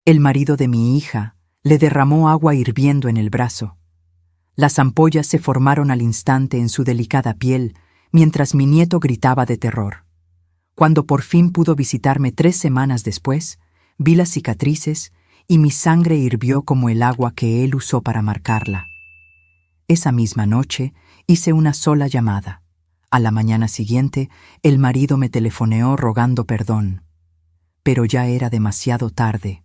El marido de mi hija le derramó agua hirviendo en el brazo. Las ampollas se formaron al instante en su delicada piel, mientras mi nieto gritaba de terror. Cuando por fin pudo visitarme 3 semanas después, vi las cicatrices y mi sangre hirvió como el agua que él usó para marcarla. Esa misma noche hice una sola llamada. A la mañana siguiente, el marido me telefoneó rogando perdón. Pero ya era demasiado tarde.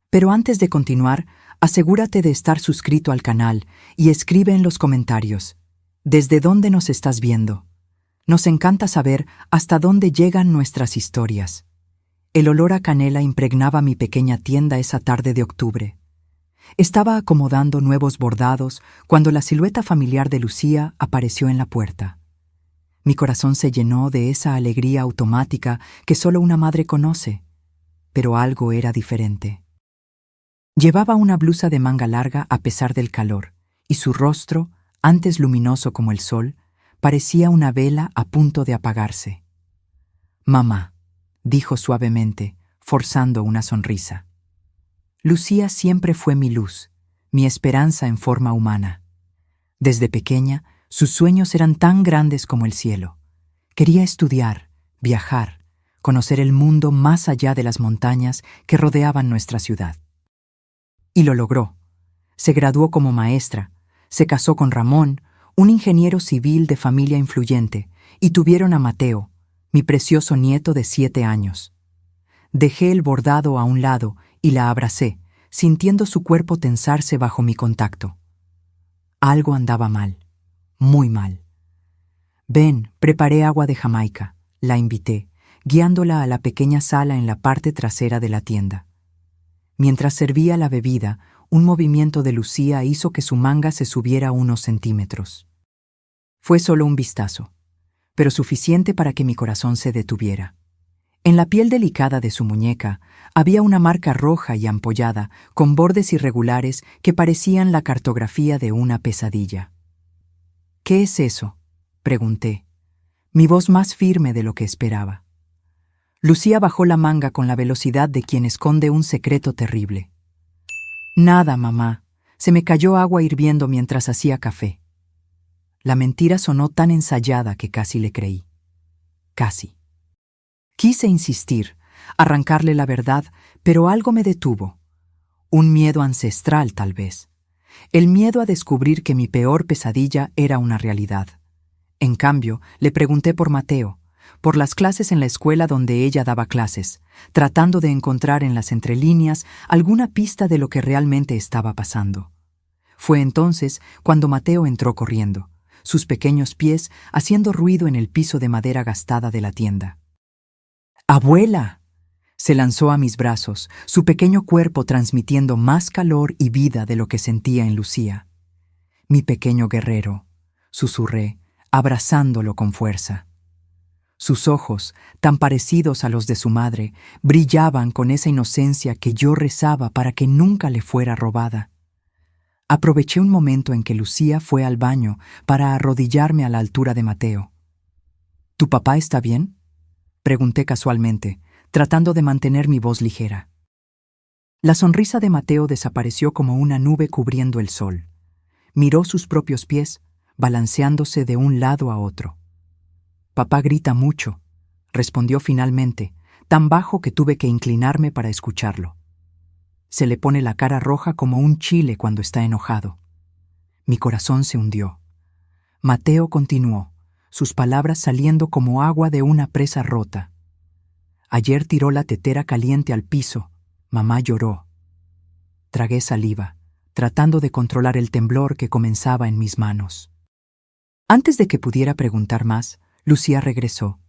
Pero antes de continuar, asegúrate de estar suscrito al canal y escribe en los comentarios ¿desde dónde nos estás viendo? Nos encanta saber hasta dónde llegan nuestras historias. El olor a canela impregnaba mi pequeña tienda esa tarde de octubre. Estaba acomodando nuevos bordados cuando la silueta familiar de Lucía apareció en la puerta. Mi corazón se llenó de esa alegría automática que solo una madre conoce, pero algo era diferente. Llevaba una blusa de manga larga a pesar del calor, y su rostro, antes luminoso como el sol, parecía una vela a punto de apagarse. «Mamá», dijo suavemente, forzando una sonrisa. Lucía siempre fue mi luz, mi esperanza en forma humana. Desde pequeña, sus sueños eran tan grandes como el cielo. Quería estudiar, viajar, conocer el mundo más allá de las montañas que rodeaban nuestra ciudad. Y lo logró. Se graduó como maestra, se casó con Ramón, un ingeniero civil de familia influyente, y tuvieron a Mateo, mi precioso nieto de 7 años. Dejé el bordado a un lado y la abracé, sintiendo su cuerpo tensarse bajo mi contacto. Algo andaba mal, muy mal. «Ven, preparé agua de Jamaica», la invité, guiándola a la pequeña sala en la parte trasera de la tienda. Mientras servía la bebida, un movimiento de Lucía hizo que su manga se subiera unos centímetros. Fue solo un vistazo, pero suficiente para que mi corazón se detuviera. En la piel delicada de su muñeca había una marca roja y ampollada, con bordes irregulares que parecían la cartografía de una pesadilla. «¿Qué es eso?», pregunté, mi voz más firme de lo que esperaba. Lucía bajó la manga con la velocidad de quien esconde un secreto terrible. «Nada, mamá. Se me cayó agua hirviendo mientras hacía café». La mentira sonó tan ensayada que casi le creí. Casi. Quise insistir, arrancarle la verdad, pero algo me detuvo. Un miedo ancestral, tal vez. El miedo a descubrir que mi peor pesadilla era una realidad. En cambio, le pregunté por Mateo, por las clases en la escuela donde ella daba clases, tratando de encontrar en las entrelíneas alguna pista de lo que realmente estaba pasando. Fue entonces cuando Mateo entró corriendo, sus pequeños pies haciendo ruido en el piso de madera gastada de la tienda. «¡Abuela!», se lanzó a mis brazos, su pequeño cuerpo transmitiendo más calor y vida de lo que sentía en Lucía. «Mi pequeño guerrero», susurré, abrazándolo con fuerza. Sus ojos, tan parecidos a los de su madre, brillaban con esa inocencia que yo rezaba para que nunca le fuera robada. Aproveché un momento en que Lucía fue al baño para arrodillarme a la altura de Mateo. «¿Tu papá está bien?», pregunté casualmente, tratando de mantener mi voz ligera. La sonrisa de Mateo desapareció como una nube cubriendo el sol. Miró sus propios pies, balanceándose de un lado a otro. «Papá grita mucho», respondió finalmente, tan bajo que tuve que inclinarme para escucharlo. «Se le pone la cara roja como un chile cuando está enojado». Mi corazón se hundió. Mateo continuó, sus palabras saliendo como agua de una presa rota. «Ayer tiró la tetera caliente al piso. Mamá lloró». Tragué saliva, tratando de controlar el temblor que comenzaba en mis manos. Antes de que pudiera preguntar más, Lucía regresó,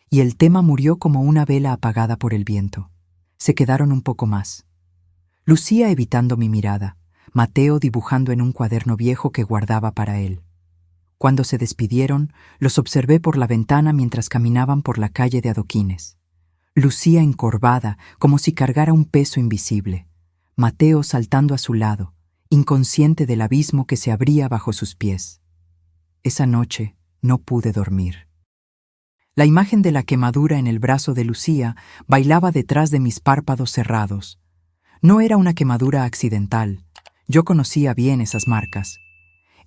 y el tema murió como una vela apagada por el viento. Se quedaron un poco más. Lucía evitando mi mirada, Mateo dibujando en un cuaderno viejo que guardaba para él. Cuando se despidieron, los observé por la ventana mientras caminaban por la calle de adoquines. Lucía encorvada, como si cargara un peso invisible. Mateo saltando a su lado, inconsciente del abismo que se abría bajo sus pies. Esa noche no pude dormir. La imagen de la quemadura en el brazo de Lucía bailaba detrás de mis párpados cerrados. No era una quemadura accidental. Yo conocía bien esas marcas.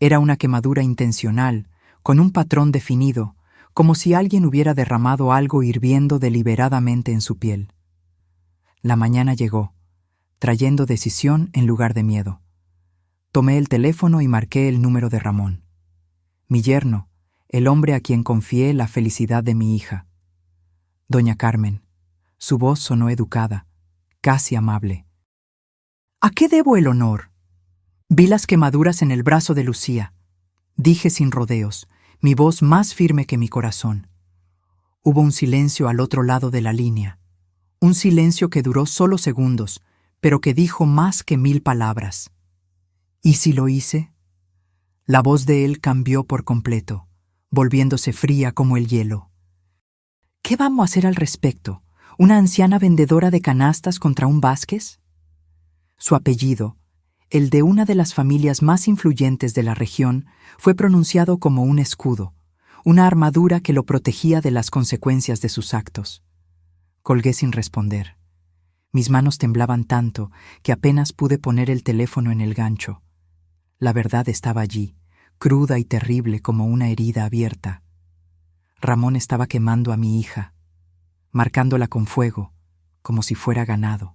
Era una quemadura intencional, con un patrón definido, como si alguien hubiera derramado algo hirviendo deliberadamente en su piel. La mañana llegó, trayendo decisión en lugar de miedo. Tomé el teléfono y marqué el número de Ramón. Mi yerno, el hombre a quien confié la felicidad de mi hija. Doña Carmen. Su voz sonó educada, casi amable. ¿A qué debo el honor? Vi las quemaduras en el brazo de Lucía. Dije sin rodeos, mi voz más firme que mi corazón. Hubo un silencio al otro lado de la línea. Un silencio que duró solo segundos, pero que dijo más que 1000 palabras. ¿Y si lo hice? La voz de él cambió por completo, volviéndose fría como el hielo. ¿Qué vamos a hacer al respecto? ¿Una anciana vendedora de canastas contra un Vázquez? Su apellido, el de una de las familias más influyentes de la región, fue pronunciado como un escudo, una armadura que lo protegía de las consecuencias de sus actos. Colgué sin responder. Mis manos temblaban tanto que apenas pude poner el teléfono en el gancho. La verdad estaba allí, cruda y terrible como una herida abierta. Ramón estaba quemando a mi hija, marcándola con fuego, como si fuera ganado.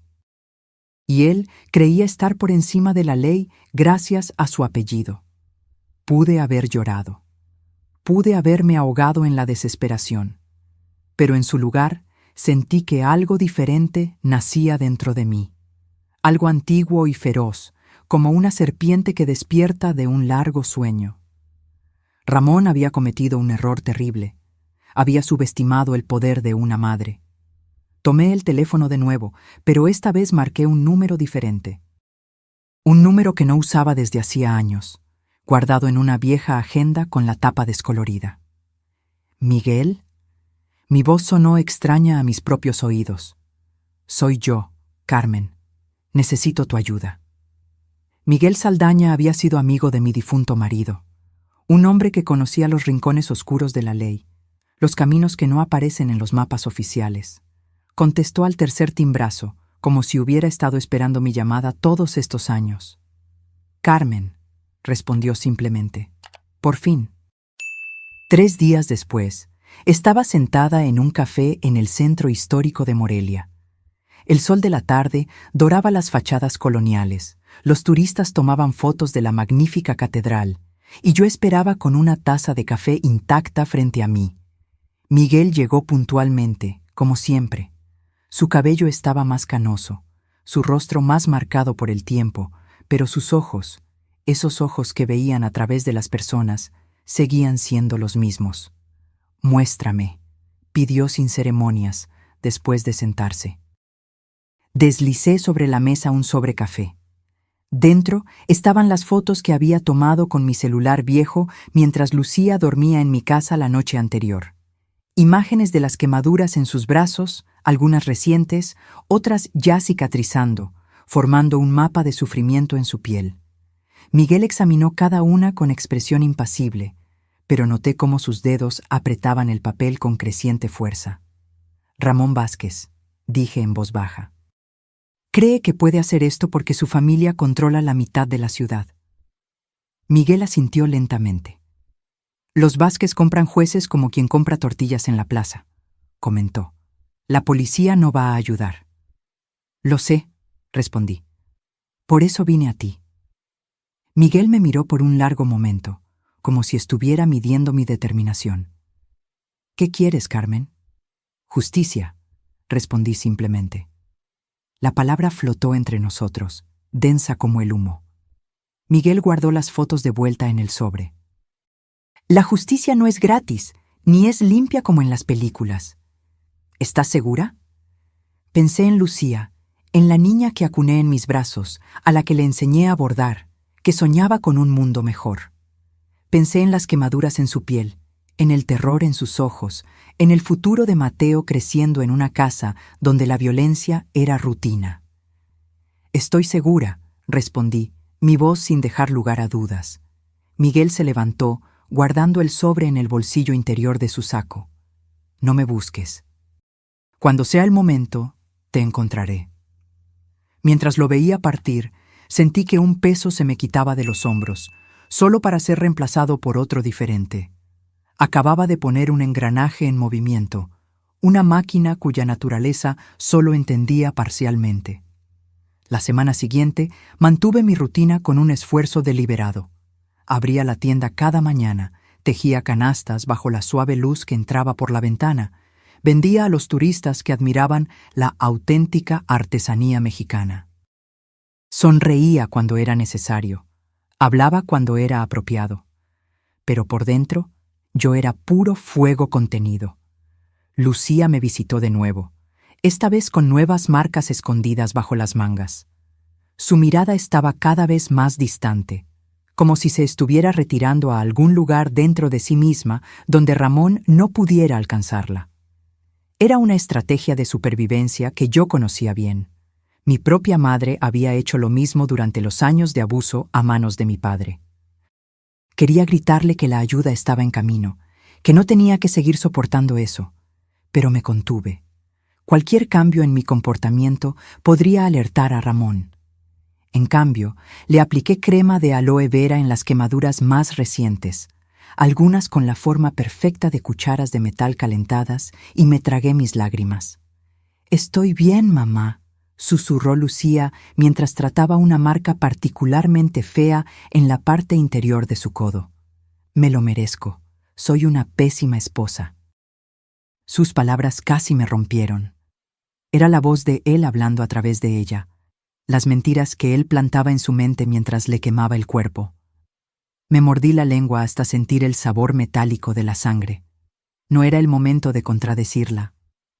Y él creía estar por encima de la ley gracias a su apellido. Pude haber llorado. Pude haberme ahogado en la desesperación. Pero en su lugar sentí que algo diferente nacía dentro de mí. Algo antiguo y feroz, como una serpiente que despierta de un largo sueño. Ramón había cometido un error terrible. Había subestimado el poder de una madre. Tomé el teléfono de nuevo, pero esta vez marqué un número diferente. Un número que no usaba desde hacía años, guardado en una vieja agenda con la tapa descolorida. ¿Miguel? Mi voz sonó extraña a mis propios oídos. Soy yo, Carmen. Necesito tu ayuda. Miguel Saldaña había sido amigo de mi difunto marido, un hombre que conocía los rincones oscuros de la ley, los caminos que no aparecen en los mapas oficiales. Contestó al tercer timbrazo, como si hubiera estado esperando mi llamada todos estos años. Carmen, respondió simplemente. Por fin. 3 días después, estaba sentada en un café en el centro histórico de Morelia. El sol de la tarde doraba las fachadas coloniales, los turistas tomaban fotos de la magnífica catedral, y yo esperaba con una taza de café intacta frente a mí. Miguel llegó puntualmente, como siempre. Su cabello estaba más canoso, su rostro más marcado por el tiempo, pero sus ojos, esos ojos que veían a través de las personas, seguían siendo los mismos. «Muéstrame», pidió sin ceremonias, después de sentarse. Deslicé sobre la mesa un sobre café. Dentro estaban las fotos que había tomado con mi celular viejo mientras Lucía dormía en mi casa la noche anterior. Imágenes de las quemaduras en sus brazos, algunas recientes, otras ya cicatrizando, formando un mapa de sufrimiento en su piel. Miguel examinó cada una con expresión impasible, pero noté cómo sus dedos apretaban el papel con creciente fuerza. Ramón Vázquez, dije en voz baja. Cree que puede hacer esto porque su familia controla la mitad de la ciudad. Miguel asintió lentamente. Los Vázquez compran jueces como quien compra tortillas en la plaza, comentó. La policía no va a ayudar. Lo sé, respondí. Por eso vine a ti. Miguel me miró por un largo momento, como si estuviera midiendo mi determinación. ¿Qué quieres, Carmen? Justicia, respondí simplemente. La palabra flotó entre nosotros, densa como el humo. Miguel guardó las fotos de vuelta en el sobre. La justicia no es gratis, ni es limpia como en las películas. ¿Estás segura? Pensé en Lucía, en la niña que acuné en mis brazos, a la que le enseñé a bordar, que soñaba con un mundo mejor. Pensé en las quemaduras en su piel, en el terror en sus ojos, en el futuro de Mateo creciendo en una casa donde la violencia era rutina. Estoy segura, respondí, mi voz sin dejar lugar a dudas. Miguel se levantó, guardando el sobre en el bolsillo interior de su saco. No me busques. Cuando sea el momento, te encontraré. Mientras lo veía partir, sentí que un peso se me quitaba de los hombros, solo para ser reemplazado por otro diferente. Acababa de poner un engranaje en movimiento, una máquina cuya naturaleza solo entendía parcialmente. La semana siguiente mantuve mi rutina con un esfuerzo deliberado. Abría la tienda cada mañana, tejía canastas bajo la suave luz que entraba por la ventana, vendía a los turistas que admiraban la auténtica artesanía mexicana. Sonreía cuando era necesario, hablaba cuando era apropiado, pero por dentro yo era puro fuego contenido. Lucía me visitó de nuevo, esta vez con nuevas marcas escondidas bajo las mangas. Su mirada estaba cada vez más distante, como si se estuviera retirando a algún lugar dentro de sí misma donde Ramón no pudiera alcanzarla. Era una estrategia de supervivencia que yo conocía bien. Mi propia madre había hecho lo mismo durante los años de abuso a manos de mi padre. Quería gritarle que la ayuda estaba en camino, que no tenía que seguir soportando eso, pero me contuve. Cualquier cambio en mi comportamiento podría alertar a Ramón. En cambio, le apliqué crema de aloe vera en las quemaduras más recientes, algunas con la forma perfecta de cucharas de metal calentadas, y me tragué mis lágrimas. «Estoy bien, mamá», susurró Lucía mientras trataba una marca particularmente fea en la parte interior de su codo. «Me lo merezco. Soy una pésima esposa». Sus palabras casi me rompieron. Era la voz de él hablando a través de ella, las mentiras que él plantaba en su mente mientras le quemaba el cuerpo. Me mordí la lengua hasta sentir el sabor metálico de la sangre. No era el momento de contradecirla.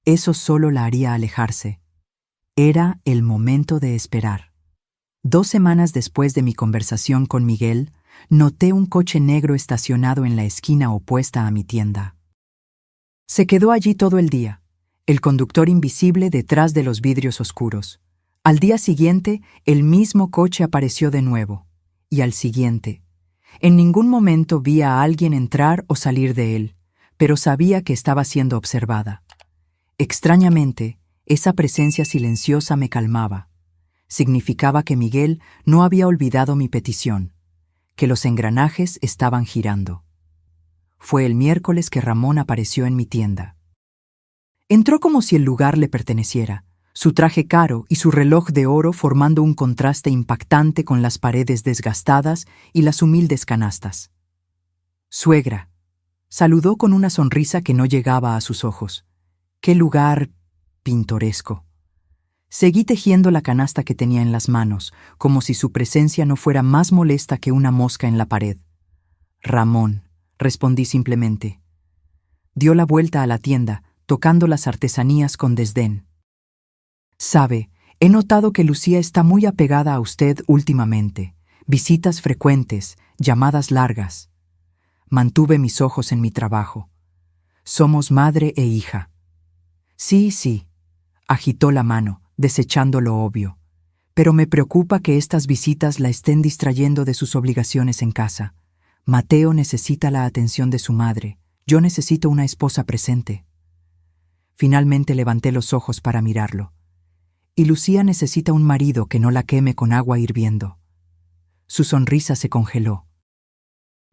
Eso solo la haría alejarse. Era el momento de esperar. 2 semanas después de mi conversación con Miguel, noté un coche negro estacionado en la esquina opuesta a mi tienda. Se quedó allí todo el día, el conductor invisible detrás de los vidrios oscuros. Al día siguiente, el mismo coche apareció de nuevo, y al siguiente. En ningún momento vi a alguien entrar o salir de él, pero sabía que estaba siendo observada. Extrañamente, esa presencia silenciosa me calmaba. Significaba que Miguel no había olvidado mi petición, que los engranajes estaban girando. Fue el miércoles que Ramón apareció en mi tienda. Entró como si el lugar le perteneciera, su traje caro y su reloj de oro formando un contraste impactante con las paredes desgastadas y las humildes canastas. «Suegra», saludó con una sonrisa que no llegaba a sus ojos. «Qué lugar pintoresco». Seguí tejiendo la canasta que tenía en las manos, como si su presencia no fuera más molesta que una mosca en la pared. «Ramón», respondí simplemente. Dio la vuelta a la tienda, tocando las artesanías con desdén. «Sabe, he notado que Lucía está muy apegada a usted últimamente. Visitas frecuentes, llamadas largas». Mantuve mis ojos en mi trabajo. «Somos madre e hija». Sí, agitó la mano, desechando lo obvio. «Pero me preocupa que estas visitas la estén distrayendo de sus obligaciones en casa. Mateo necesita la atención de su madre. Yo necesito una esposa presente». Finalmente levanté los ojos para mirarlo. «Y Lucía necesita un marido que no la queme con agua hirviendo». Su sonrisa se congeló.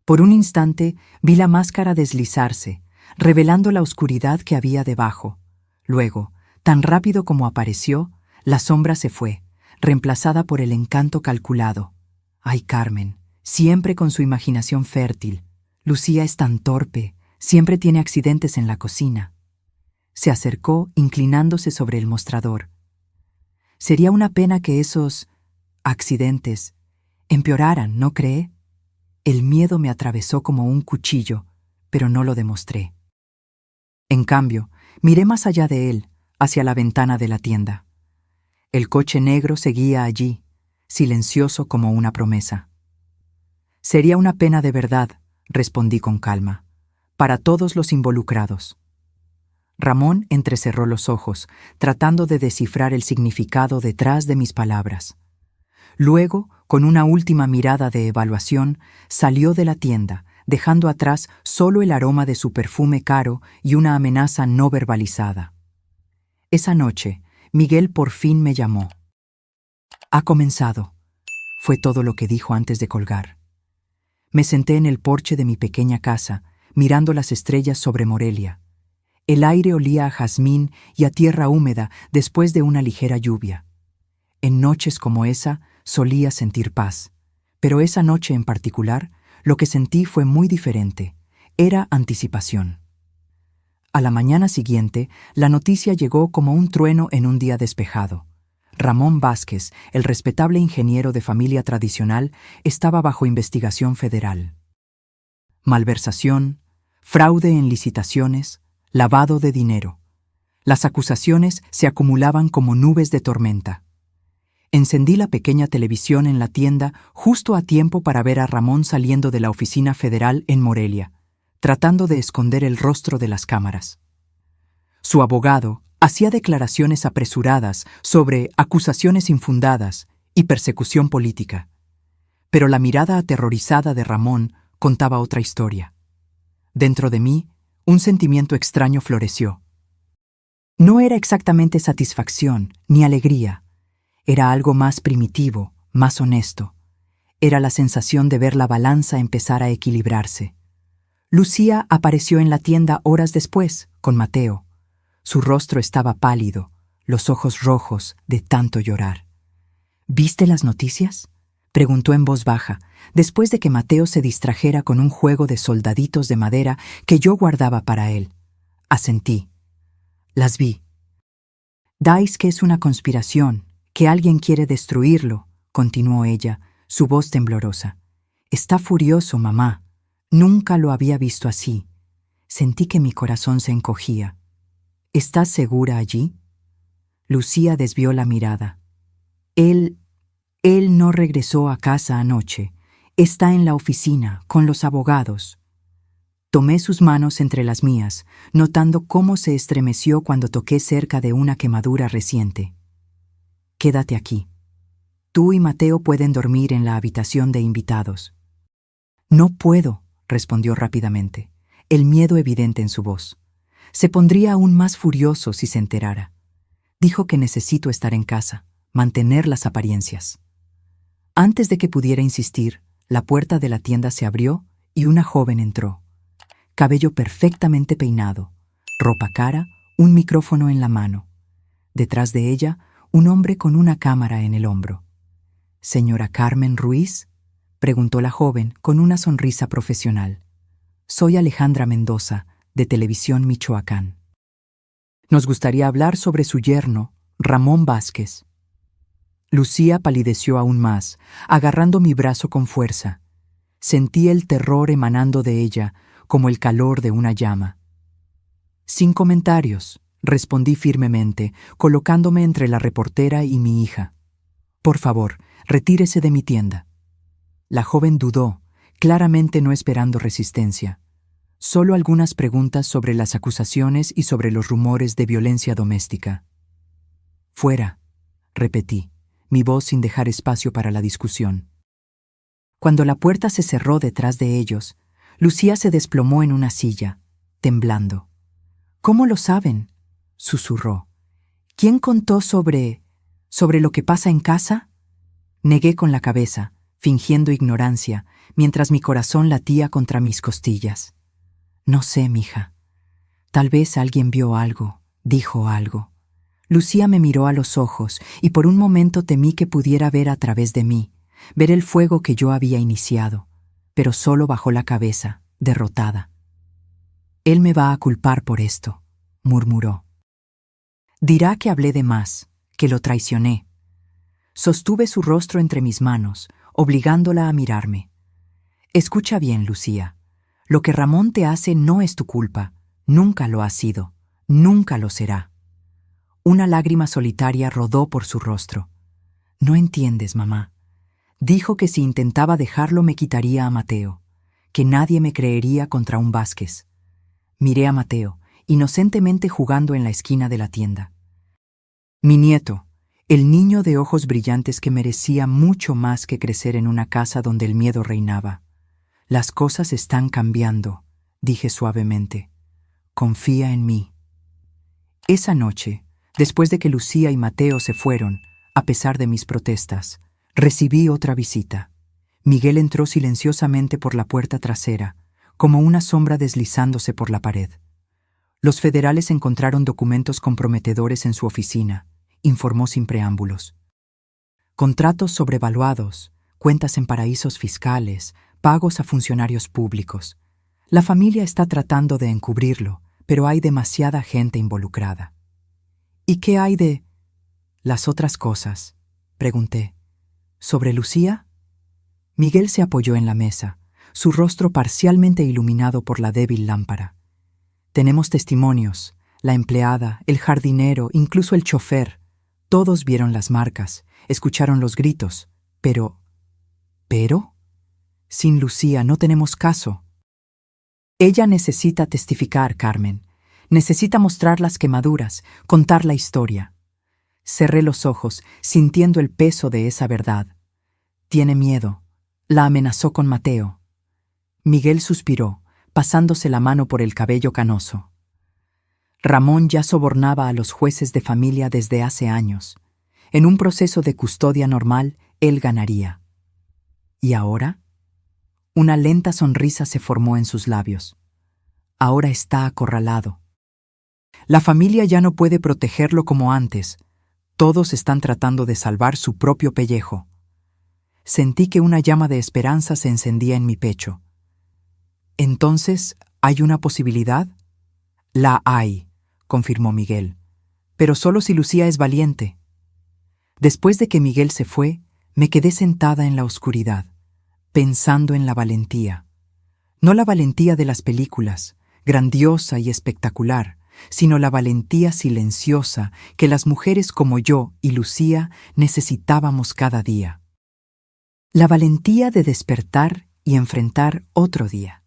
Por un instante vi la máscara deslizarse, revelando la oscuridad que había debajo. Luego, tan rápido como apareció, la sombra se fue, reemplazada por el encanto calculado. «Ay, Carmen, siempre con su imaginación fértil. Lucía es tan torpe, siempre tiene accidentes en la cocina». Se acercó, inclinándose sobre el mostrador. «Sería una pena que esos accidentes empeoraran, ¿no cree?» El miedo me atravesó como un cuchillo, pero no lo demostré. En cambio, miré más allá de él, hacia la ventana de la tienda. El coche negro seguía allí, silencioso como una promesa. «Sería una pena de verdad», respondí con calma, «para todos los involucrados». Ramón entrecerró los ojos, tratando de descifrar el significado detrás de mis palabras. Luego, con una última mirada de evaluación, salió de la tienda, dejando atrás solo el aroma de su perfume caro y una amenaza no verbalizada. Esa noche, Miguel por fin me llamó. Ha comenzado, fue todo lo que dijo antes de colgar. Me senté en el porche de mi pequeña casa, mirando las estrellas sobre Morelia. El aire olía a jazmín y a tierra húmeda después de una ligera lluvia. En noches como esa solía sentir paz, pero esa noche en particular, lo que sentí fue muy diferente. Era anticipación. A la mañana siguiente, la noticia llegó como un trueno en un día despejado. Ramón Vázquez, el respetable ingeniero de familia tradicional, estaba bajo investigación federal. Malversación, fraude en licitaciones, lavado de dinero. Las acusaciones se acumulaban como nubes de tormenta. Encendí la pequeña televisión en la tienda justo a tiempo para ver a Ramón saliendo de la oficina federal en Morelia, tratando de esconder el rostro de las cámaras. Su abogado hacía declaraciones apresuradas sobre acusaciones infundadas y persecución política. Pero la mirada aterrorizada de Ramón contaba otra historia. Dentro de mí, un sentimiento extraño floreció. No era exactamente satisfacción ni alegría. Era algo más primitivo, más honesto. Era la sensación de ver la balanza empezar a equilibrarse. Lucía apareció en la tienda horas después, con Mateo. Su rostro estaba pálido, los ojos rojos de tanto llorar. ¿Viste las noticias?, preguntó en voz baja, después de que Mateo se distrajera con un juego de soldaditos de madera que yo guardaba para él. Asentí. Las vi. Dais que es una conspiración, que alguien quiere destruirlo, continuó ella, su voz temblorosa. Está furioso, mamá. Nunca lo había visto así. Sentí que mi corazón se encogía. ¿Estás segura allí? Lucía desvió la mirada. Él no regresó a casa anoche. Está en la oficina, con los abogados. Tomé sus manos entre las mías, notando cómo se estremeció cuando toqué cerca de una quemadura reciente. Quédate aquí. Tú y Mateo pueden dormir en la habitación de invitados. No puedo, respondió rápidamente, el miedo evidente en su voz. Se pondría aún más furioso si se enterara. Dijo que necesito estar en casa, mantener las apariencias. Antes de que pudiera insistir, la puerta de la tienda se abrió y una joven entró. Cabello perfectamente peinado, ropa cara, un micrófono en la mano. Detrás de ella, un hombre con una cámara en el hombro. «¿Señora Carmen Ruiz?», preguntó la joven con una sonrisa profesional. «Soy Alejandra Mendoza, de Televisión Michoacán. Nos gustaría hablar sobre su yerno, Ramón Vázquez». Lucía palideció aún más, agarrando mi brazo con fuerza. Sentí el terror emanando de ella, como el calor de una llama. «Sin comentarios», respondí firmemente, colocándome entre la reportera y mi hija. «Por favor, retírese de mi tienda». La joven dudó, claramente no esperando resistencia. Solo algunas preguntas sobre las acusaciones y sobre los rumores de violencia doméstica. «Fuera», repetí, mi voz sin dejar espacio para la discusión. Cuando la puerta se cerró detrás de ellos, Lucía se desplomó en una silla, temblando. «¿Cómo lo saben?», susurró. «¿Quién contó sobre lo que pasa en casa?». Negué con la cabeza, fingiendo ignorancia, mientras mi corazón latía contra mis costillas. «No sé, mija. Tal vez alguien vio algo, dijo algo». Lucía me miró a los ojos y por un momento temí que pudiera ver a través de mí, ver el fuego que yo había iniciado, pero solo bajó la cabeza, derrotada. «Él me va a culpar por esto», murmuró. «Dirá que hablé de más, que lo traicioné». Sostuve su rostro entre mis manos, obligándola a mirarme. «Escucha bien, Lucía. Lo que Ramón te hace no es tu culpa. Nunca lo ha sido. Nunca lo será». Una lágrima solitaria rodó por su rostro. «No entiendes, mamá. Dijo que si intentaba dejarlo me quitaría a Mateo, que nadie me creería contra un Vázquez». Miré a Mateo, inocentemente jugando en la esquina de la tienda. Mi nieto, el niño de ojos brillantes que merecía mucho más que crecer en una casa donde el miedo reinaba. «Las cosas están cambiando», dije suavemente. «Confía en mí». Esa noche, después de que Lucía y Mateo se fueron, A pesar de mis protestas, recibí otra visita. Miguel entró silenciosamente por la puerta trasera, como una sombra deslizándose por la pared. Los federales encontraron documentos comprometedores en su oficina, informó sin preámbulos. Contratos sobrevaluados, cuentas en paraísos fiscales, pagos a funcionarios públicos. La familia está tratando de encubrirlo, pero hay demasiada gente involucrada. ¿Y qué hay de las otras cosas?, pregunté. ¿Sobre Lucía? Miguel se apoyó en la mesa, su rostro parcialmente iluminado por la débil lámpara. Tenemos testimonios, la empleada, el jardinero, incluso el chofer. Todos vieron las marcas, escucharon los gritos, pero... ¿Pero? Sin Lucía no tenemos caso. Ella necesita testificar, Carmen. Necesita mostrar las quemaduras, contar la historia. Cerré los ojos, sintiendo el peso de esa verdad. Tiene miedo. La amenazó con Mateo. Miguel suspiró, pasándose la mano por el cabello canoso. Ramón ya sobornaba a los jueces de familia desde hace años. En un proceso de custodia normal, él ganaría. ¿Y ahora? Una lenta sonrisa se formó en sus labios. Ahora está acorralado. La familia ya no puede protegerlo como antes. Todos están tratando de salvar su propio pellejo. Sentí que una llama de esperanza se encendía en mi pecho. ¿Entonces hay una posibilidad? La hay, confirmó Miguel, pero solo si Lucía es valiente. Después de que Miguel se fue, me quedé sentada en la oscuridad, pensando en la valentía. No la valentía de las películas, grandiosa y espectacular, sino la valentía silenciosa que las mujeres como yo y Lucía necesitábamos cada día. La valentía de despertar y enfrentar otro día.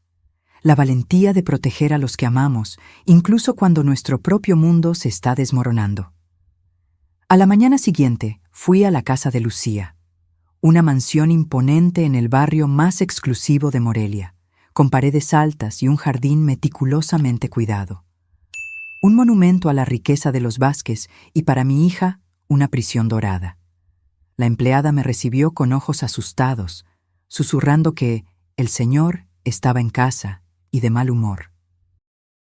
La valentía de proteger a los que amamos, incluso cuando nuestro propio mundo se está desmoronando. A la mañana siguiente fui a la casa de Lucía, una mansión imponente en el barrio más exclusivo de Morelia, con paredes altas y un jardín meticulosamente cuidado. Un monumento a la riqueza de los Vázquez y para mi hija, una prisión dorada. La empleada me recibió con ojos asustados, susurrando que el señor estaba en casa y de mal humor.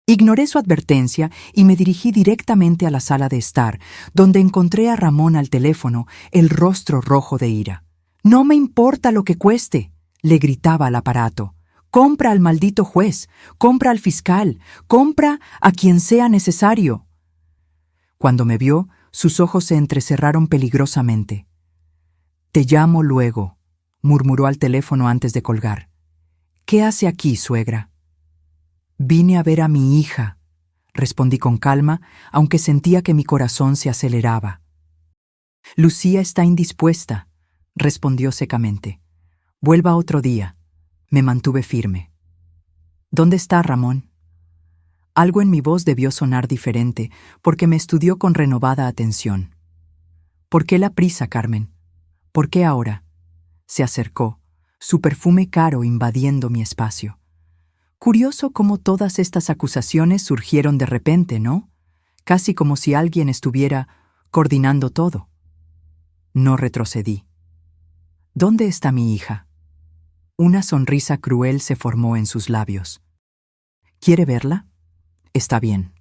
Ignoré su advertencia y me dirigí directamente a la sala de estar, donde encontré a Ramón al teléfono, el rostro rojo de ira. «No me importa lo que cueste», le gritaba al aparato. «Compra al maldito juez, compra al fiscal, compra a quien sea necesario». Cuando me vio, sus ojos se entrecerraron peligrosamente. «Te llamo luego», murmuró al teléfono antes de colgar. «¿Qué hace aquí, suegra?» «Vine a ver a mi hija», respondí con calma, aunque sentía que mi corazón se aceleraba. «Lucía está indispuesta», respondió secamente. «Vuelva otro día». Me mantuve firme. «¿Dónde está Ramón?» Algo en mi voz debió sonar diferente, porque me estudió con renovada atención. «¿Por qué la prisa, Carmen? ¿Por qué ahora?» Se acercó, su perfume caro invadiendo mi espacio. Curioso cómo todas estas acusaciones surgieron de repente, ¿no? Casi como si alguien estuviera coordinando todo. No retrocedí. «¿Dónde está mi hija?» Una sonrisa cruel se formó en sus labios. «¿Quiere verla? Está bien».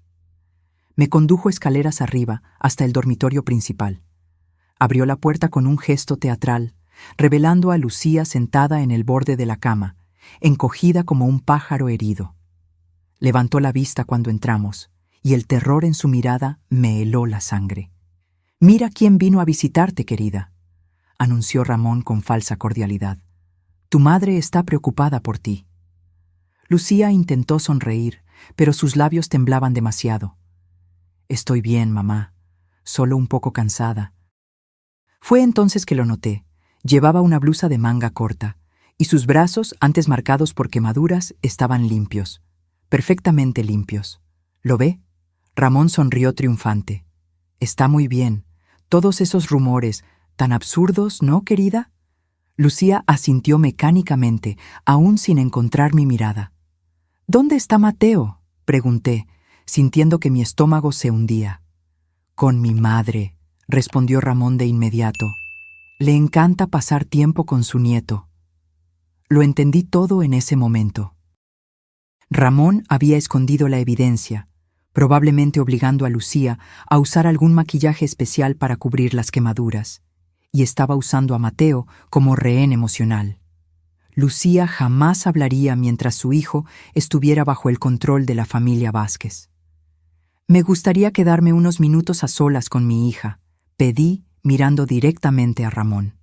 Me condujo escaleras arriba hasta el dormitorio principal. Abrió la puerta con un gesto teatral, revelando a Lucía sentada en el borde de la cama, encogida como un pájaro herido. Levantó la vista cuando entramos, y el terror en su mirada me heló la sangre. «Mira quién vino a visitarte, querida», anunció Ramón con falsa cordialidad. «Tu madre está preocupada por ti». Lucía intentó sonreír, pero sus labios temblaban demasiado. «Estoy bien, mamá, solo un poco cansada». Fue entonces que lo noté. Llevaba una blusa de manga corta, y sus brazos, antes marcados por quemaduras, estaban limpios, perfectamente limpios. ¿Lo ve? Ramón sonrió triunfante. «Está muy bien. Todos esos rumores, tan absurdos, ¿no, querida?» Lucía asintió mecánicamente, aún sin encontrar mi mirada. «¿Dónde está Mateo?», pregunté, sintiendo que mi estómago se hundía. «Con mi madre», respondió Ramón de inmediato. Le encanta pasar tiempo con su nieto. Lo entendí todo en ese momento. Ramón había escondido la evidencia, probablemente obligando a Lucía a usar algún maquillaje especial para cubrir las quemaduras, y estaba usando a Mateo como rehén emocional. Lucía jamás hablaría mientras su hijo estuviera bajo el control de la familia Vázquez. Me gustaría quedarme unos minutos a solas con mi hija, pedí mirando directamente a Ramón.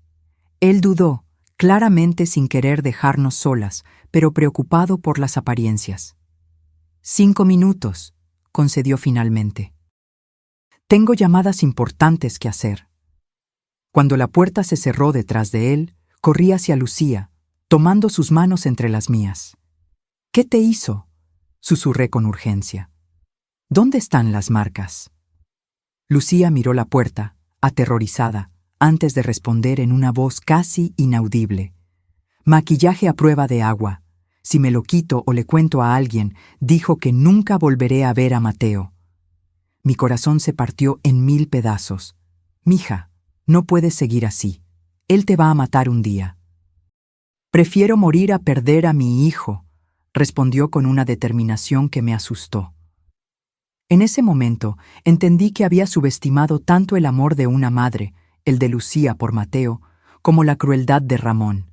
Él dudó, claramente sin querer dejarnos solas, pero preocupado por las apariencias. 5 minutos, concedió finalmente. Tengo llamadas importantes que hacer. Cuando la puerta se cerró detrás de él, corrí hacia Lucía, tomando sus manos entre las mías. ¿Qué te hizo?, susurré con urgencia. ¿Dónde están las marcas? Lucía miró la puerta, aterrorizada, antes de responder en una voz casi inaudible. Maquillaje a prueba de agua. Si me lo quito o le cuento a alguien, dijo que nunca volveré a ver a Mateo. Mi corazón se partió en 1000 pedazos. Mija, no puedes seguir así. Él te va a matar un día. Prefiero morir a perder a mi hijo, respondió con una determinación que me asustó. En ese momento entendí que había subestimado tanto el amor de una madre, el de Lucía por Mateo, como la crueldad de Ramón.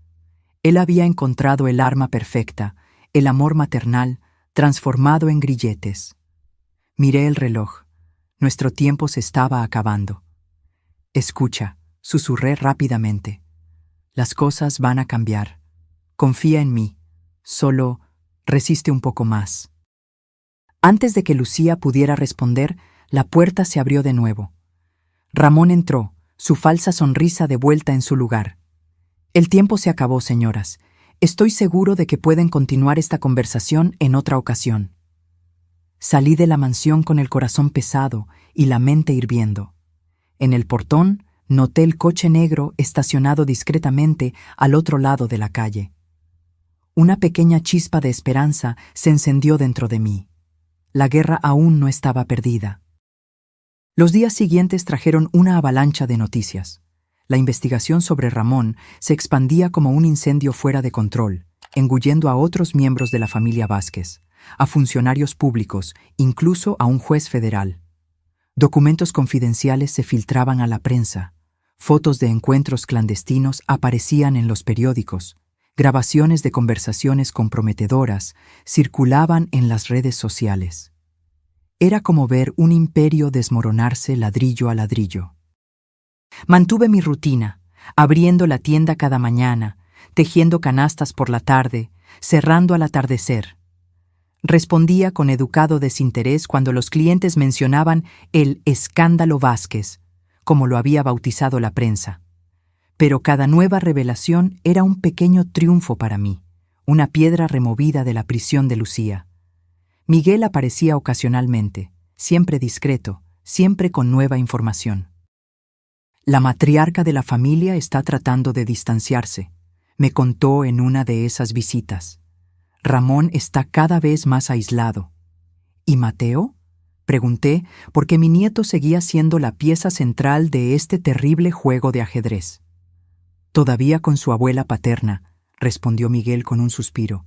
Él había encontrado el arma perfecta, el amor maternal, transformado en grilletes. Miré el reloj. Nuestro tiempo se estaba acabando. Escucha, susurré rápidamente. Las cosas van a cambiar. Confía en mí. Solo resiste un poco más. Antes de que Lucía pudiera responder, la puerta se abrió de nuevo. Ramón entró, su falsa sonrisa de vuelta en su lugar. El tiempo se acabó, señoras. Estoy seguro de que pueden continuar esta conversación en otra ocasión. Salí de la mansión con el corazón pesado y la mente hirviendo. En el portón noté el coche negro estacionado discretamente al otro lado de la calle. Una pequeña chispa de esperanza se encendió dentro de mí. La guerra aún no estaba perdida. Los días siguientes trajeron una avalancha de noticias. La investigación sobre Ramón se expandía como un incendio fuera de control, engullendo a otros miembros de la familia Vázquez, a funcionarios públicos, incluso a un juez federal. Documentos confidenciales se filtraban a la prensa, fotos de encuentros clandestinos aparecían en los periódicos, grabaciones de conversaciones comprometedoras circulaban en las redes sociales. Era como ver un imperio desmoronarse ladrillo a ladrillo. Mantuve mi rutina, abriendo la tienda cada mañana, tejiendo canastas por la tarde, cerrando al atardecer. Respondía con educado desinterés cuando los clientes mencionaban el escándalo Vázquez, como lo había bautizado la prensa. Pero cada nueva revelación era un pequeño triunfo para mí, una piedra removida de la prisión de Lucía. Miguel aparecía ocasionalmente, siempre discreto, siempre con nueva información. La matriarca de la familia está tratando de distanciarse, me contó en una de esas visitas. Ramón está cada vez más aislado. ¿Y Mateo?, pregunté, porque mi nieto seguía siendo la pieza central de este terrible juego de ajedrez. Todavía con su abuela paterna, respondió Miguel con un suspiro.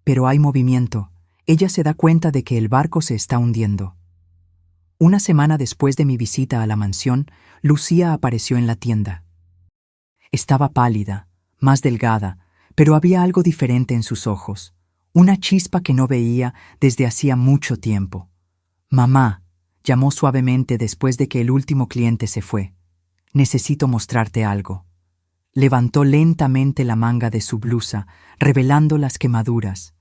Pero hay movimiento. Ella se da cuenta de que el barco se está hundiendo. Una semana después de mi visita a la mansión, Lucía apareció en la tienda. Estaba pálida, más delgada, pero había algo diferente en sus ojos, una chispa que no veía desde hacía mucho tiempo. «Mamá», llamó suavemente después de que el último cliente se fue. «Necesito mostrarte algo». Levantó lentamente la manga de su blusa, revelando las quemaduras,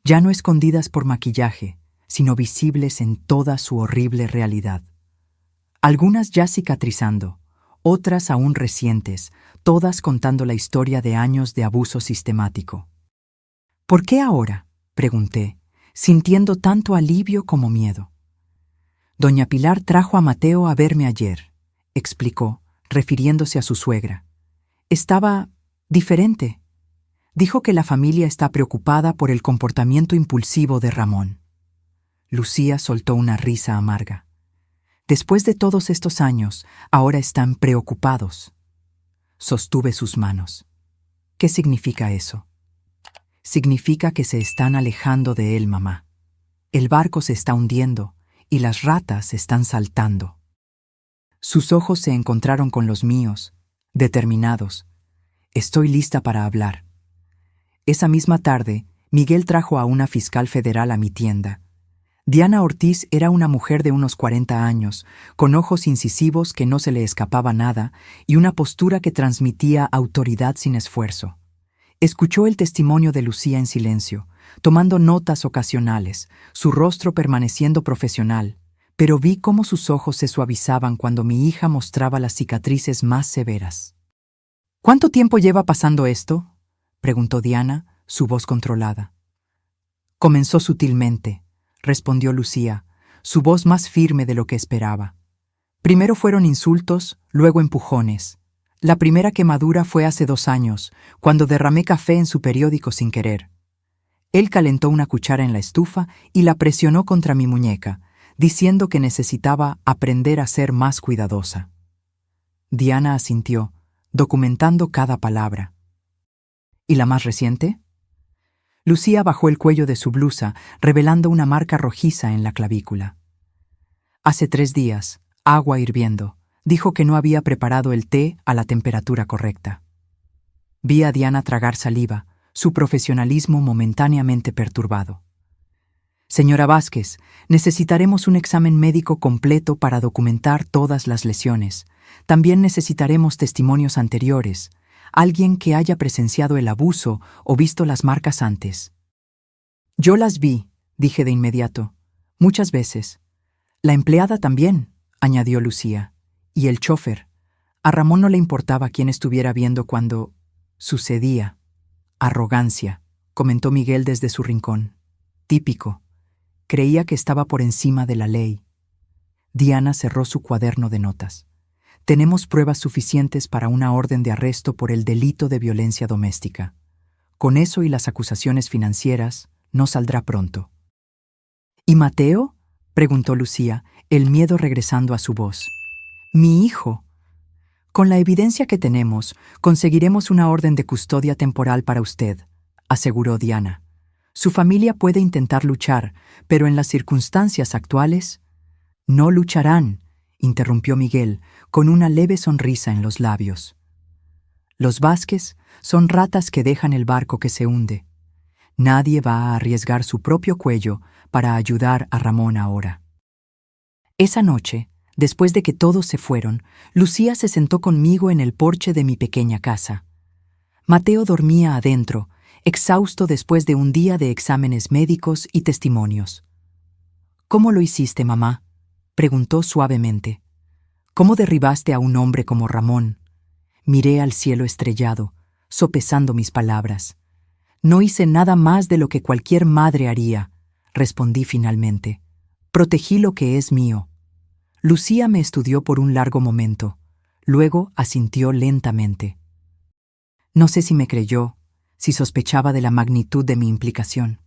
ya no escondidas por maquillaje, sino visibles en toda su horrible realidad. Algunas ya cicatrizando, otras aún recientes, todas contando la historia de años de abuso sistemático. «¿Por qué ahora?», pregunté, sintiendo tanto alivio como miedo. «Doña Pilar trajo a Mateo a verme ayer», explicó, refiriéndose a su suegra. «Estaba diferente. Dijo que la familia está preocupada por el comportamiento impulsivo de Ramón». Lucía soltó una risa amarga. Después de todos estos años, ahora están preocupados. Sostuve sus manos. ¿Qué significa eso? Significa que se están alejando de él, mamá. El barco se está hundiendo y las ratas están saltando. Sus ojos se encontraron con los míos, determinados. Estoy lista para hablar. Esa misma tarde, Miguel trajo a una fiscal federal a mi tienda. Diana Ortiz era una mujer de unos 40 años, con ojos incisivos que no se le escapaba nada y una postura que transmitía autoridad sin esfuerzo. Escuchó el testimonio de Lucía en silencio, tomando notas ocasionales, su rostro permaneciendo profesional, pero vi cómo sus ojos se suavizaban cuando mi hija mostraba las cicatrices más severas. ¿Cuánto tiempo lleva pasando esto?, preguntó Diana, su voz controlada. Comenzó sutilmente, respondió Lucía, su voz más firme de lo que esperaba. Primero fueron insultos, luego empujones. La primera quemadura fue hace 2 años, cuando derramé café en su periódico sin querer. Él calentó una cuchara en la estufa y la presionó contra mi muñeca, diciendo que necesitaba aprender a ser más cuidadosa. Diana asintió, documentando cada palabra. ¿Y la más reciente? Lucía bajó el cuello de su blusa, revelando una marca rojiza en la clavícula. Hace 3 días, agua hirviendo. Dijo que no había preparado el té a la temperatura correcta. Vi a Diana tragar saliva, su profesionalismo momentáneamente perturbado. Señora Vázquez, necesitaremos un examen médico completo para documentar todas las lesiones. También necesitaremos testimonios anteriores, alguien que haya presenciado el abuso o visto las marcas antes. Yo las vi, dije de inmediato, muchas veces. La empleada también, añadió Lucía. Y el chofer. A Ramón no le importaba quién estuviera viendo cuando sucedía. Arrogancia, comentó Miguel desde su rincón. Típico. Creía que estaba por encima de la ley. Diana cerró su cuaderno de notas. Tenemos pruebas suficientes para una orden de arresto por el delito de violencia doméstica. Con eso y las acusaciones financieras, no saldrá pronto. ¿Y Mateo?, preguntó Lucía, el miedo regresando a su voz. Mi hijo. Con la evidencia que tenemos, conseguiremos una orden de custodia temporal para usted, aseguró Diana. Su familia puede intentar luchar, pero en las circunstancias actuales... No lucharán, interrumpió Miguel, con una leve sonrisa en los labios. Los Vázquez son ratas que dejan el barco que se hunde. Nadie va a arriesgar su propio cuello para ayudar a Ramón ahora. Esa noche, después de que todos se fueron, Lucía se sentó conmigo en el porche de mi pequeña casa. Mateo dormía adentro, exhausto después de un día de exámenes médicos y testimonios. ¿Cómo lo hiciste, mamá?, preguntó suavemente. ¿Cómo derribaste a un hombre como Ramón? Miré al cielo estrellado, sopesando mis palabras. No hice nada más de lo que cualquier madre haría, respondí finalmente. Protegí lo que es mío. Lucía me estudió por un largo momento. Luego asintió lentamente. No sé si me creyó, si sospechaba de la magnitud de mi implicación.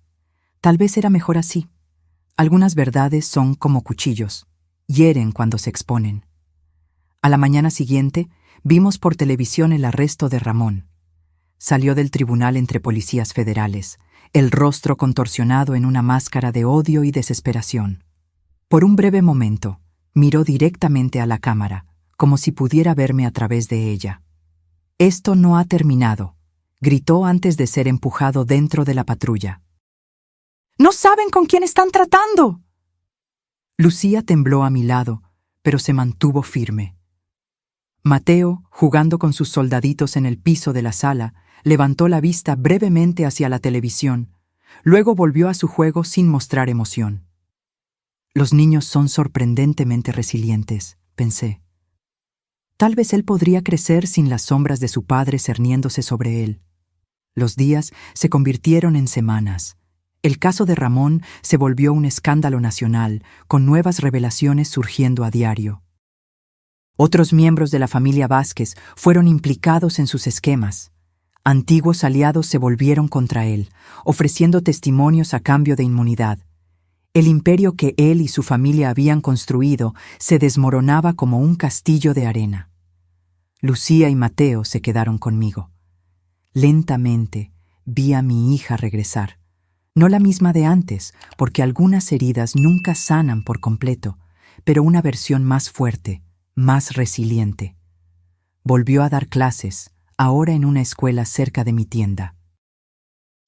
Tal vez era mejor así. Algunas verdades son como cuchillos, hieren cuando se exponen. A la mañana siguiente, vimos por televisión el arresto de Ramón. Salió del tribunal entre policías federales, el rostro contorsionado en una máscara de odio y desesperación. Por un breve momento, miró directamente a la cámara, como si pudiera verme a través de ella. «Esto no ha terminado», gritó antes de ser empujado dentro de la patrulla. «¡No saben con quién están tratando!» Lucía tembló a mi lado, pero se mantuvo firme. Mateo, jugando con sus soldaditos en el piso de la sala, levantó la vista brevemente hacia la televisión, luego volvió a su juego sin mostrar emoción. Los niños son sorprendentemente resilientes, pensé. Tal vez él podría crecer sin las sombras de su padre cerniéndose sobre él. Los días se convirtieron en semanas. El caso de Ramón se volvió un escándalo nacional, con nuevas revelaciones surgiendo a diario. Otros miembros de la familia Vázquez fueron implicados en sus esquemas. Antiguos aliados se volvieron contra él, ofreciendo testimonios a cambio de inmunidad. El imperio que él y su familia habían construido se desmoronaba como un castillo de arena. Lucía y Mateo se quedaron conmigo. Lentamente vi a mi hija regresar. No la misma de antes, porque algunas heridas nunca sanan por completo, pero una versión más fuerte, más resiliente. Volvió a dar clases, ahora en una escuela cerca de mi tienda.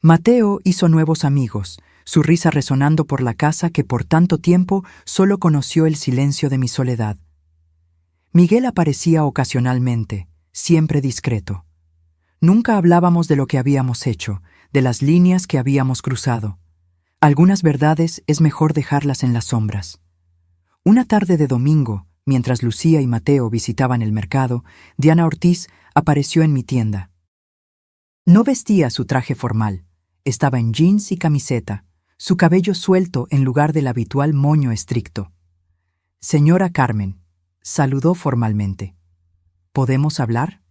Mateo hizo nuevos amigos, su risa resonando por la casa que por tanto tiempo solo conoció el silencio de mi soledad. Miguel aparecía ocasionalmente, siempre discreto. Nunca hablábamos de lo que habíamos hecho, de las líneas que habíamos cruzado. Algunas verdades es mejor dejarlas en las sombras. Una tarde de domingo, mientras Lucía y Mateo visitaban el mercado, Diana Ortiz apareció en mi tienda. No vestía su traje formal. Estaba en jeans y camiseta, su cabello suelto en lugar del habitual moño estricto. «Señora Carmen», saludó formalmente. «¿Podemos hablar?».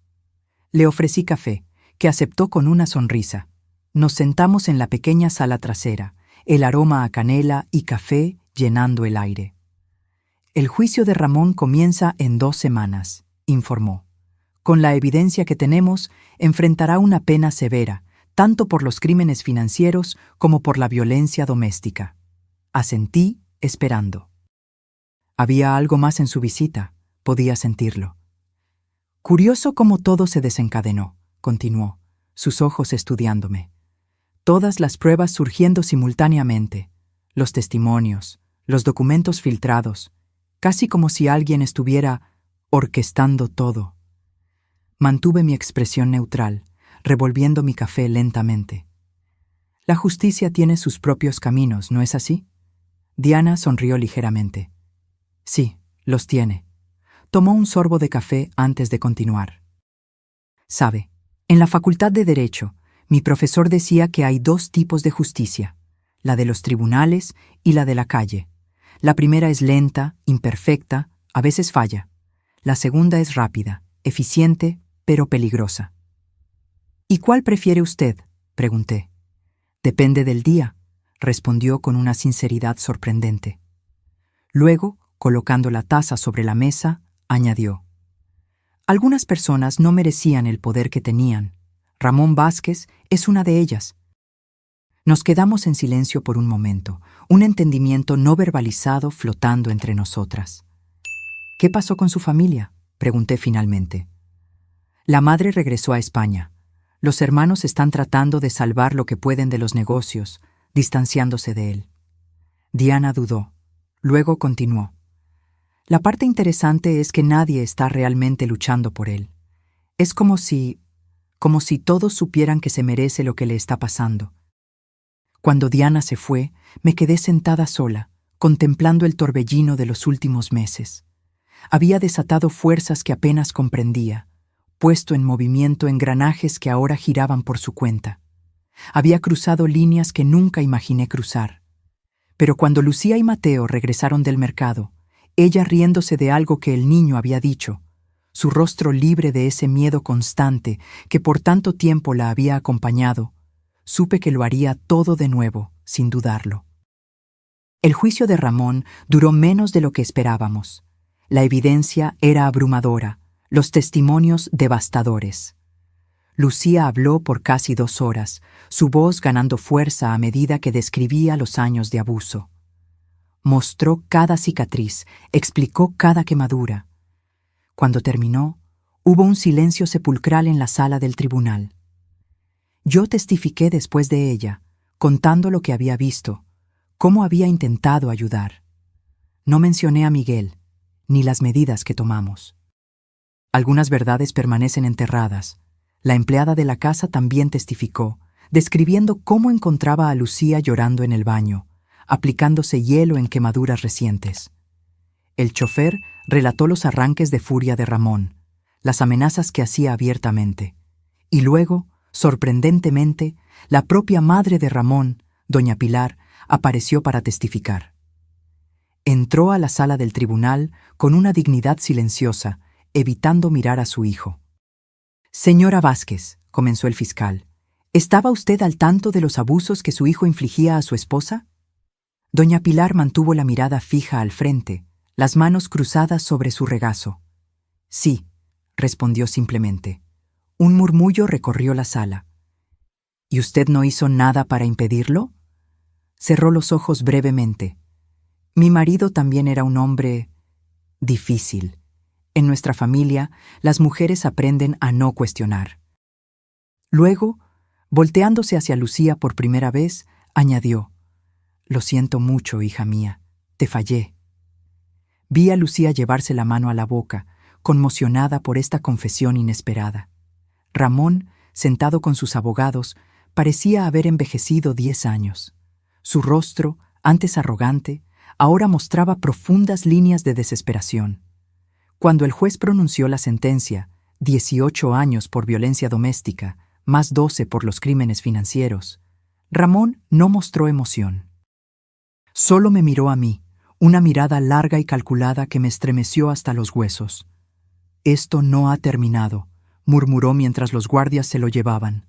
Le ofrecí café, que aceptó con una sonrisa. Nos sentamos en la pequeña sala trasera, el aroma a canela y café llenando el aire. «El juicio de Ramón comienza en 2 semanas», informó. «Con la evidencia que tenemos, enfrentará una pena severa, tanto por los crímenes financieros como por la violencia doméstica». Asentí, esperando. Había algo más en su visita, podía sentirlo. «Curioso cómo todo se desencadenó», continuó, sus ojos estudiándome. «Todas las pruebas surgiendo simultáneamente, los testimonios, los documentos filtrados, casi como si alguien estuviera orquestando todo». Mantuve mi expresión neutral, revolviendo mi café lentamente. «La justicia tiene sus propios caminos, ¿no es así?». Diana sonrió ligeramente. «Sí, los tiene». Tomó un sorbo de café antes de continuar. «Sabe, en la Facultad de Derecho, mi profesor decía que hay 2 tipos de justicia, la de los tribunales y la de la calle. La primera es lenta, imperfecta, a veces falla. La segunda es rápida, eficiente, pero peligrosa». «¿Y cuál prefiere usted?», pregunté. «Depende del día», respondió con una sinceridad sorprendente. Luego, colocando la taza sobre la mesa, añadió: «Algunas personas no merecían el poder que tenían. Ramón Vázquez es una de ellas». Nos quedamos en silencio por un momento, un entendimiento no verbalizado flotando entre nosotras. «¿Qué pasó con su familia?», pregunté finalmente. «La madre regresó a España. Los hermanos están tratando de salvar lo que pueden de los negocios, distanciándose de él». Diana dudó. Luego continuó: «La parte interesante es que nadie está realmente luchando por él. Es como si todos supieran que se merece lo que le está pasando». Cuando Diana se fue, me quedé sentada sola, contemplando el torbellino de los últimos meses. Había desatado fuerzas que apenas comprendía, puesto en movimiento engranajes que ahora giraban por su cuenta. Había cruzado líneas que nunca imaginé cruzar. Pero cuando Lucía y Mateo regresaron del mercado, ella riéndose de algo que el niño había dicho, su rostro libre de ese miedo constante que por tanto tiempo la había acompañado, supe que lo haría todo de nuevo, sin dudarlo. El juicio de Ramón duró menos de lo que esperábamos. La evidencia era abrumadora, los testimonios devastadores. Lucía habló por casi 2 horas, su voz ganando fuerza a medida que describía los años de abuso. Mostró cada cicatriz, explicó cada quemadura. Cuando terminó, hubo un silencio sepulcral en la sala del tribunal. Yo testifiqué después de ella, contando lo que había visto, cómo había intentado ayudar. No mencioné a Miguel, ni las medidas que tomamos. Algunas verdades permanecen enterradas. La empleada de la casa también testificó, describiendo cómo encontraba a Lucía llorando en el baño, aplicándose hielo en quemaduras recientes. El chofer relató los arranques de furia de Ramón, las amenazas que hacía abiertamente. Y luego, sorprendentemente, la propia madre de Ramón, doña Pilar, apareció para testificar. Entró a la sala del tribunal con una dignidad silenciosa, evitando mirar a su hijo. «Señora Vázquez», comenzó el fiscal, «¿estaba usted al tanto de los abusos que su hijo infligía a su esposa?». Doña Pilar mantuvo la mirada fija al frente, las manos cruzadas sobre su regazo. Sí, respondió simplemente. Un murmullo recorrió la sala. ¿Y usted no hizo nada para impedirlo? Cerró los ojos brevemente. Mi marido también era un hombre difícil. En nuestra familia, las mujeres aprenden a no cuestionar. Luego, volteándose hacia Lucía por primera vez, añadió: Lo siento mucho, hija mía, te fallé. Vi a Lucía llevarse la mano a la boca, conmocionada por esta confesión inesperada. Ramón, sentado con sus abogados, parecía haber envejecido 10 años. Su rostro, antes arrogante, ahora mostraba profundas líneas de desesperación. Cuando el juez pronunció la sentencia, 18 años por violencia doméstica, más 12 por los crímenes financieros, Ramón no mostró emoción. Solo me miró a mí, una mirada larga y calculada que me estremeció hasta los huesos. Esto no ha terminado, murmuró mientras los guardias se lo llevaban.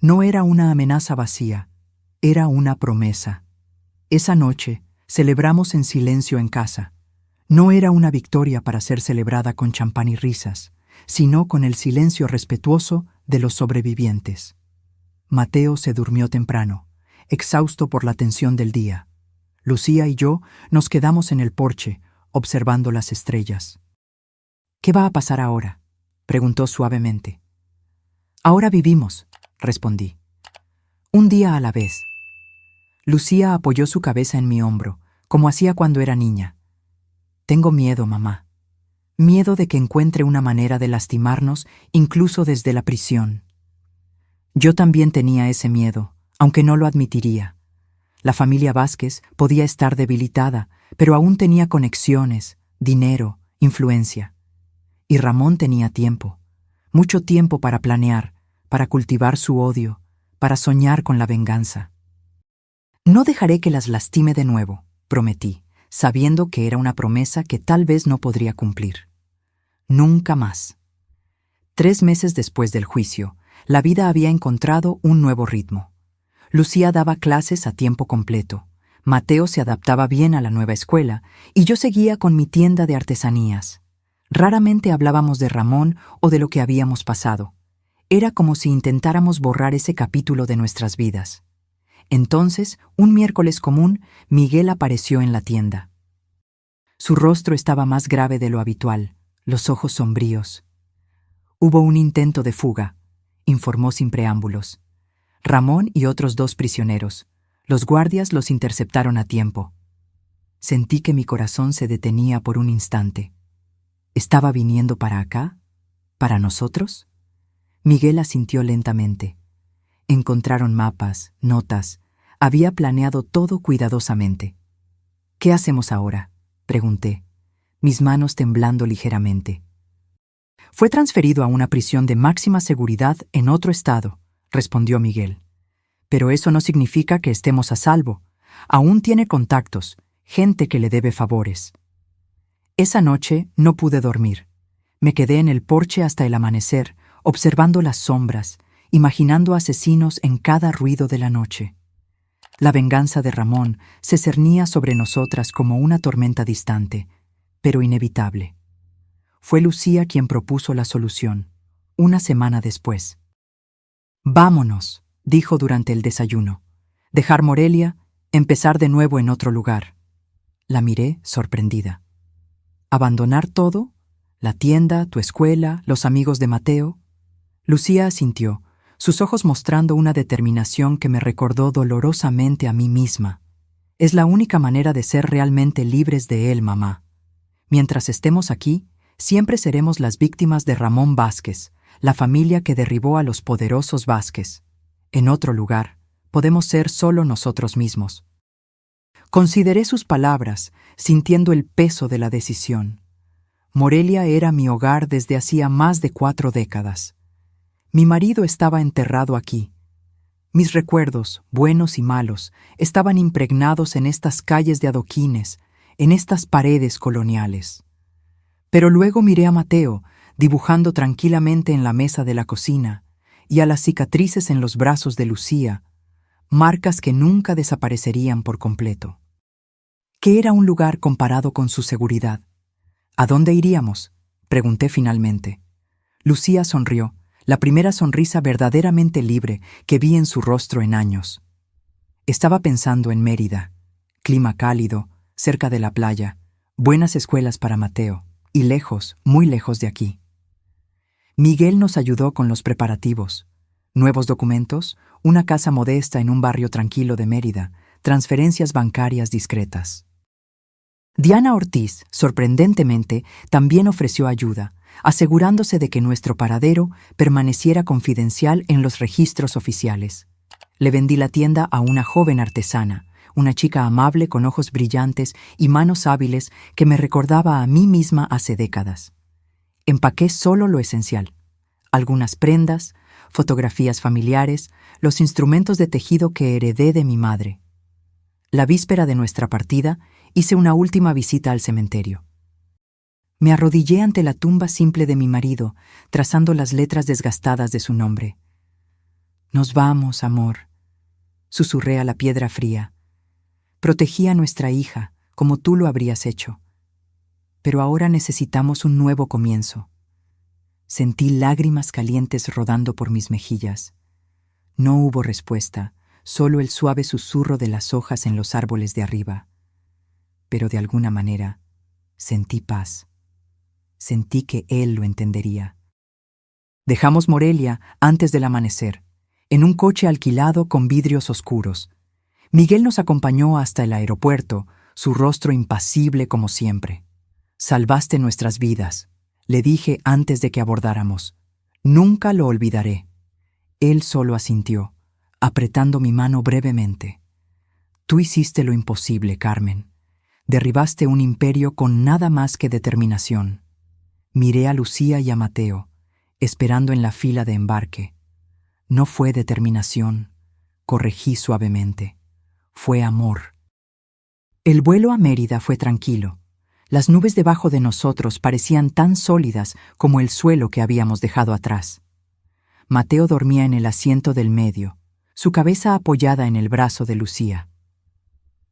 No era una amenaza vacía, era una promesa. Esa noche celebramos en silencio en casa. No era una victoria para ser celebrada con champán y risas, sino con el silencio respetuoso de los sobrevivientes. Mateo se durmió temprano, exhausto por la tensión del día. Lucía y yo nos quedamos en el porche, observando las estrellas. ¿Qué va a pasar ahora?, preguntó suavemente. Ahora vivimos, respondí. Un día a la vez. Lucía apoyó su cabeza en mi hombro, como hacía cuando era niña. Tengo miedo, mamá. Miedo de que encuentre una manera de lastimarnos, incluso desde la prisión. Yo también tenía ese miedo, aunque no lo admitiría. La familia Vázquez podía estar debilitada, pero aún tenía conexiones, dinero, influencia. Y Ramón tenía tiempo, mucho tiempo para planear, para cultivar su odio, para soñar con la venganza. No dejaré que las lastime de nuevo, prometí, sabiendo que era una promesa que tal vez no podría cumplir. Nunca más. 3 meses después del juicio, la vida había encontrado un nuevo ritmo. Lucía daba clases a tiempo completo, Mateo se adaptaba bien a la nueva escuela y yo seguía con mi tienda de artesanías. Raramente hablábamos de Ramón o de lo que habíamos pasado. Era como si intentáramos borrar ese capítulo de nuestras vidas. Entonces, un miércoles común, Miguel apareció en la tienda. Su rostro estaba más grave de lo habitual, los ojos sombríos. Hubo un intento de fuga, informó sin preámbulos. Ramón y otros 2 prisioneros. Los guardias los interceptaron a tiempo. Sentí que mi corazón se detenía por un instante. ¿Estaba viniendo para acá? ¿Para nosotros? Miguel asintió lentamente. Encontraron mapas, notas. Había planeado todo cuidadosamente. ¿Qué hacemos ahora?, pregunté, mis manos temblando ligeramente. Fue transferido a una prisión de máxima seguridad en otro estado, respondió Miguel. Pero eso no significa que estemos a salvo. Aún tiene contactos, gente que le debe favores. Esa noche no pude dormir. Me quedé en el porche hasta el amanecer, observando las sombras, imaginando asesinos en cada ruido de la noche. La venganza de Ramón se cernía sobre nosotras como una tormenta distante, pero inevitable. Fue Lucía quien propuso la solución, una semana después. «Vámonos», dijo durante el desayuno. «Dejar Morelia, empezar de nuevo en otro lugar». La miré sorprendida. «¿Abandonar todo? ¿La tienda, tu escuela, los amigos de Mateo?» Lucía asintió, sus ojos mostrando una determinación que me recordó dolorosamente a mí misma. «Es la única manera de ser realmente libres de él, mamá. Mientras estemos aquí, siempre seremos las víctimas de Ramón Vázquez, la familia que derribó a los poderosos Vázquez. En otro lugar, podemos ser solo nosotros mismos». Consideré sus palabras, sintiendo el peso de la decisión. Morelia era mi hogar desde hacía más de 4 décadas. Mi marido estaba enterrado aquí. Mis recuerdos, buenos y malos, estaban impregnados en estas calles de adoquines, en estas paredes coloniales. Pero luego miré a Mateo, dibujando tranquilamente en la mesa de la cocina, y a las cicatrices en los brazos de Lucía, marcas que nunca desaparecerían por completo. ¿Qué era un lugar comparado con su seguridad? ¿A dónde iríamos?, pregunté finalmente. Lucía sonrió, la primera sonrisa verdaderamente libre que vi en su rostro en años. Estaba pensando en Mérida, clima cálido, cerca de la playa, buenas escuelas para Mateo, y lejos, muy lejos de aquí. Miguel nos ayudó con los preparativos. Nuevos documentos, una casa modesta en un barrio tranquilo de Mérida, transferencias bancarias discretas. Diana Ortiz, sorprendentemente, también ofreció ayuda, asegurándose de que nuestro paradero permaneciera confidencial en los registros oficiales. Le vendí la tienda a una joven artesana, una chica amable con ojos brillantes y manos hábiles que me recordaba a mí misma hace décadas. Empaqué solo lo esencial: algunas prendas, fotografías familiares, los instrumentos de tejido que heredé de mi madre. La víspera de nuestra partida, hice una última visita al cementerio. Me arrodillé ante la tumba simple de mi marido, trazando las letras desgastadas de su nombre. «Nos vamos, amor», susurré a la piedra fría. «Protegí a nuestra hija, como tú lo habrías hecho. Pero ahora necesitamos un nuevo comienzo». Sentí lágrimas calientes rodando por mis mejillas. No hubo respuesta, solo el suave susurro de las hojas en los árboles de arriba. Pero de alguna manera, sentí paz. Sentí que él lo entendería. Dejamos Morelia antes del amanecer, en un coche alquilado con vidrios oscuros. Miguel nos acompañó hasta el aeropuerto, su rostro impasible como siempre. «Salvaste nuestras vidas», le dije antes de que abordáramos. «Nunca lo olvidaré». Él solo asintió, apretando mi mano brevemente. «Tú hiciste lo imposible, Carmen. Derribaste un imperio con nada más que determinación». Miré a Lucía y a Mateo, esperando en la fila de embarque. «No fue determinación», corregí suavemente. «Fue amor». El vuelo a Mérida fue tranquilo. Las nubes debajo de nosotros parecían tan sólidas como el suelo que habíamos dejado atrás. Mateo dormía en el asiento del medio, su cabeza apoyada en el brazo de Lucía.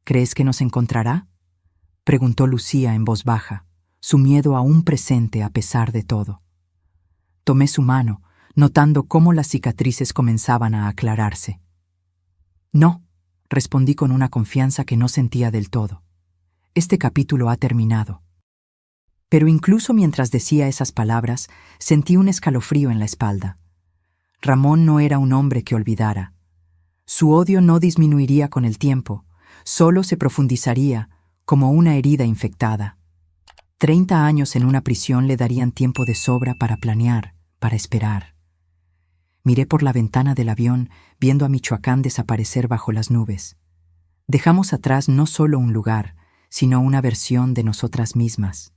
«¿Crees que nos encontrará?», preguntó Lucía en voz baja, su miedo aún presente a pesar de todo. Tomé su mano, notando cómo las cicatrices comenzaban a aclararse. «No», respondí con una confianza que no sentía del todo. «Este capítulo ha terminado». Pero incluso mientras decía esas palabras, sentí un escalofrío en la espalda. Ramón no era un hombre que olvidara. Su odio no disminuiría con el tiempo, solo se profundizaría como una herida infectada. 30 años en una prisión le darían tiempo de sobra para planear, para esperar. Miré por la ventana del avión, viendo a Michoacán desaparecer bajo las nubes. Dejamos atrás no solo un lugar, sino una versión de nosotras mismas.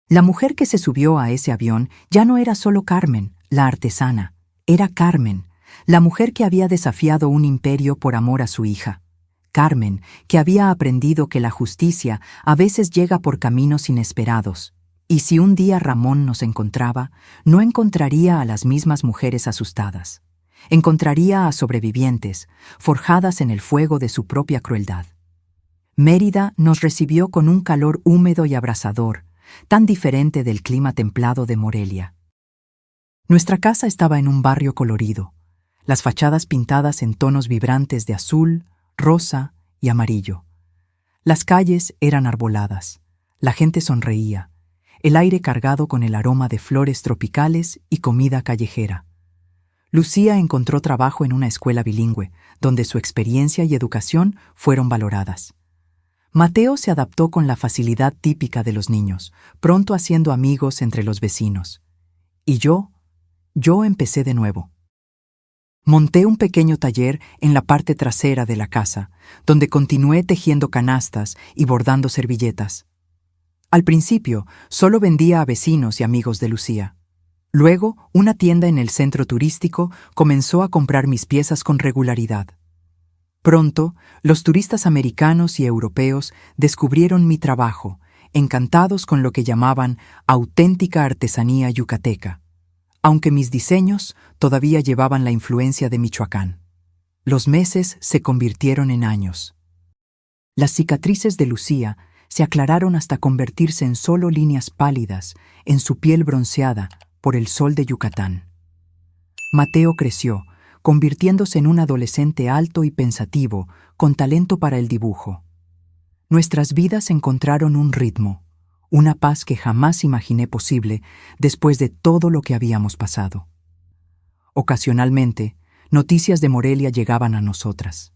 La mujer que se subió a ese avión ya no era solo Carmen, la artesana. Era Carmen, la mujer que había desafiado un imperio por amor a su hija. Carmen, que había aprendido que la justicia a veces llega por caminos inesperados, y si un día Ramón nos encontraba, no encontraría a las mismas mujeres asustadas. Encontraría a sobrevivientes, forjadas en el fuego de su propia crueldad. Mérida nos recibió con un calor húmedo y abrasador, tan diferente del clima templado de Morelia. Nuestra casa estaba en un barrio colorido, las fachadas pintadas en tonos vibrantes de azul, rosa y amarillo. Las calles eran arboladas, la gente sonreía, el aire cargado con el aroma de flores tropicales y comida callejera. Lucía encontró trabajo en una escuela bilingüe, donde su experiencia y educación fueron valoradas. Mateo se adaptó con la facilidad típica de los niños, pronto haciendo amigos entre los vecinos. Y yo empecé de nuevo. Monté un pequeño taller en la parte trasera de la casa, donde continué tejiendo canastas y bordando servilletas. Al principio, solo vendía a vecinos y amigos de Lucía. Luego, una tienda en el centro turístico comenzó a comprar mis piezas con regularidad. Pronto, los turistas americanos y europeos descubrieron mi trabajo, encantados con lo que llamaban auténtica artesanía yucateca, aunque mis diseños todavía llevaban la influencia de Michoacán. Los meses se convirtieron en años. Las cicatrices de Lucía se aclararon hasta convertirse en solo líneas pálidas en su piel bronceada por el sol de Yucatán. Mateo creció, convirtiéndose en un adolescente alto y pensativo, con talento para el dibujo. Nuestras vidas encontraron un ritmo, una paz que jamás imaginé posible después de todo lo que habíamos pasado. Ocasionalmente, noticias de Morelia llegaban a nosotras.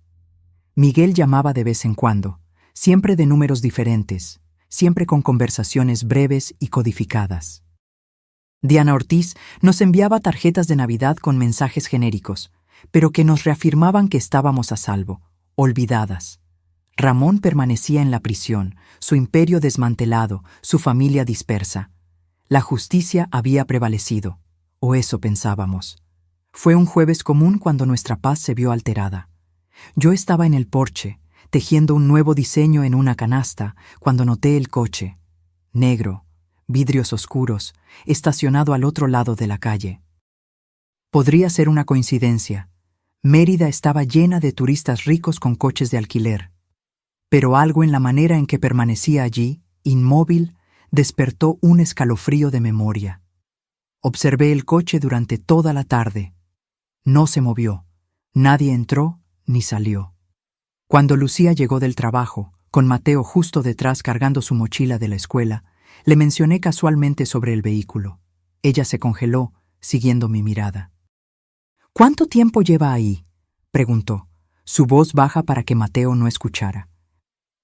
Miguel llamaba de vez en cuando, siempre de números diferentes, siempre con conversaciones breves y codificadas. Diana Ortiz nos enviaba tarjetas de Navidad con mensajes genéricos, pero que nos reafirmaban que estábamos a salvo, olvidadas. Ramón permanecía en la prisión, su imperio desmantelado, su familia dispersa. La justicia había prevalecido, o eso pensábamos. Fue un jueves común cuando nuestra paz se vio alterada. Yo estaba en el porche, tejiendo un nuevo diseño en una canasta, cuando noté el coche, negro, vidrios oscuros, estacionado al otro lado de la calle. Podría ser una coincidencia. Mérida estaba llena de turistas ricos con coches de alquiler. Pero algo en la manera en que permanecía allí, inmóvil, despertó un escalofrío de memoria. Observé el coche durante toda la tarde. No se movió. Nadie entró ni salió. Cuando Lucía llegó del trabajo, con Mateo justo detrás cargando su mochila de la escuela, le mencioné casualmente sobre el vehículo. Ella se congeló, siguiendo mi mirada. «¿Cuánto tiempo lleva ahí?», preguntó, su voz baja para que Mateo no escuchara.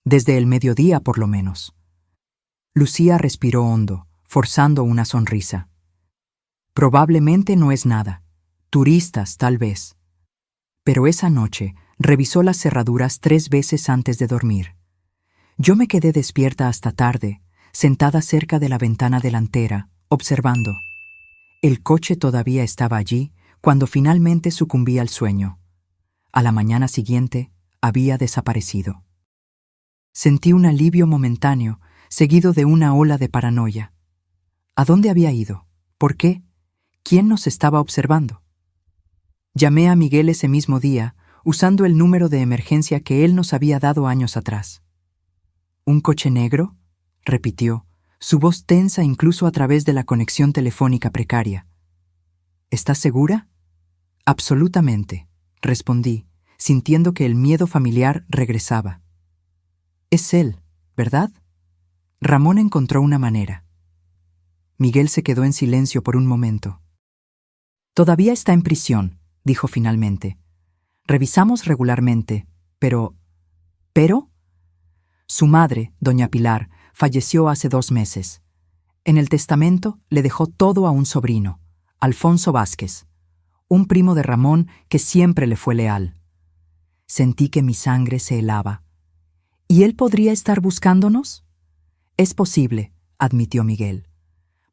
«Desde el mediodía, por lo menos». Lucía respiró hondo, forzando una sonrisa. «Probablemente no es nada. Turistas, tal vez». Pero esa noche revisó las cerraduras 3 veces antes de dormir. Yo me quedé despierta hasta tarde, sentada cerca de la ventana delantera, observando. El coche todavía estaba allí cuando finalmente sucumbí al sueño. A la mañana siguiente había desaparecido. Sentí un alivio momentáneo, seguido de una ola de paranoia. ¿A dónde había ido? ¿Por qué? ¿Quién nos estaba observando? Llamé a Miguel ese mismo día, usando el número de emergencia que él nos había dado años atrás. ¿Un coche negro?, repitió, su voz tensa incluso a través de la conexión telefónica precaria. ¿Estás segura? Absolutamente, respondí, sintiendo que el miedo familiar regresaba. Es él, ¿verdad? Ramón encontró una manera. Miguel se quedó en silencio por un momento. Todavía está en prisión, dijo finalmente. Revisamos regularmente, pero... ¿Pero? Su madre, doña Pilar, falleció hace 2 meses. En el testamento le dejó todo a un sobrino, Alfonso Vázquez, un primo de Ramón que siempre le fue leal. Sentí que mi sangre se helaba. ¿Y él podría estar buscándonos? Es posible, admitió Miguel.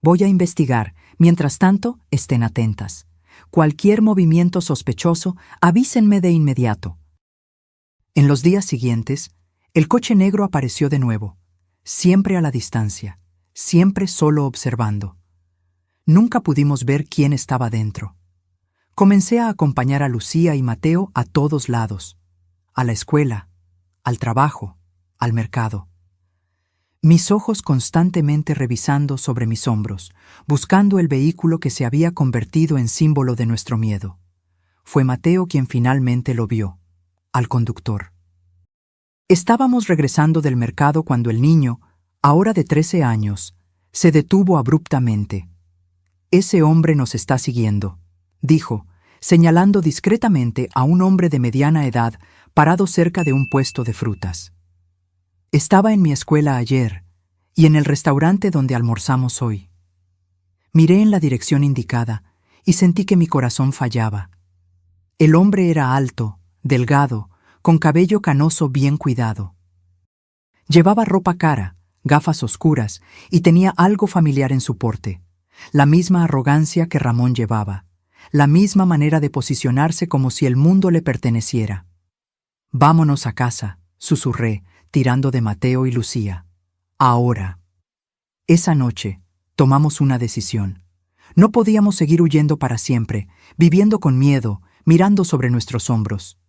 Voy a investigar. Mientras tanto, estén atentas. Cualquier movimiento sospechoso, avísenme de inmediato. En los días siguientes, el coche negro apareció de nuevo, siempre a la distancia, siempre solo observando. Nunca pudimos ver quién estaba dentro. Comencé a acompañar a Lucía y Mateo a todos lados, a la escuela, al trabajo, al mercado. Mis ojos constantemente revisando sobre mis hombros, buscando el vehículo que se había convertido en símbolo de nuestro miedo. Fue Mateo quien finalmente lo vio, al conductor. Estábamos regresando del mercado cuando el niño, ahora de 13 años, se detuvo abruptamente. «Ese hombre nos está siguiendo», dijo, señalando discretamente a un hombre de mediana edad parado cerca de un puesto de frutas. Estaba en mi escuela ayer y en el restaurante donde almorzamos hoy. Miré en la dirección indicada y sentí que mi corazón fallaba. El hombre era alto, delgado, con cabello canoso bien cuidado. Llevaba ropa cara, gafas oscuras y tenía algo familiar en su porte, la misma arrogancia que Ramón llevaba, la misma manera de posicionarse como si el mundo le perteneciera. «Vámonos a casa», susurré, tirando de Mateo y Lucía. «Ahora». Esa noche tomamos una decisión. No podíamos seguir huyendo para siempre, viviendo con miedo, mirando sobre nuestros hombros.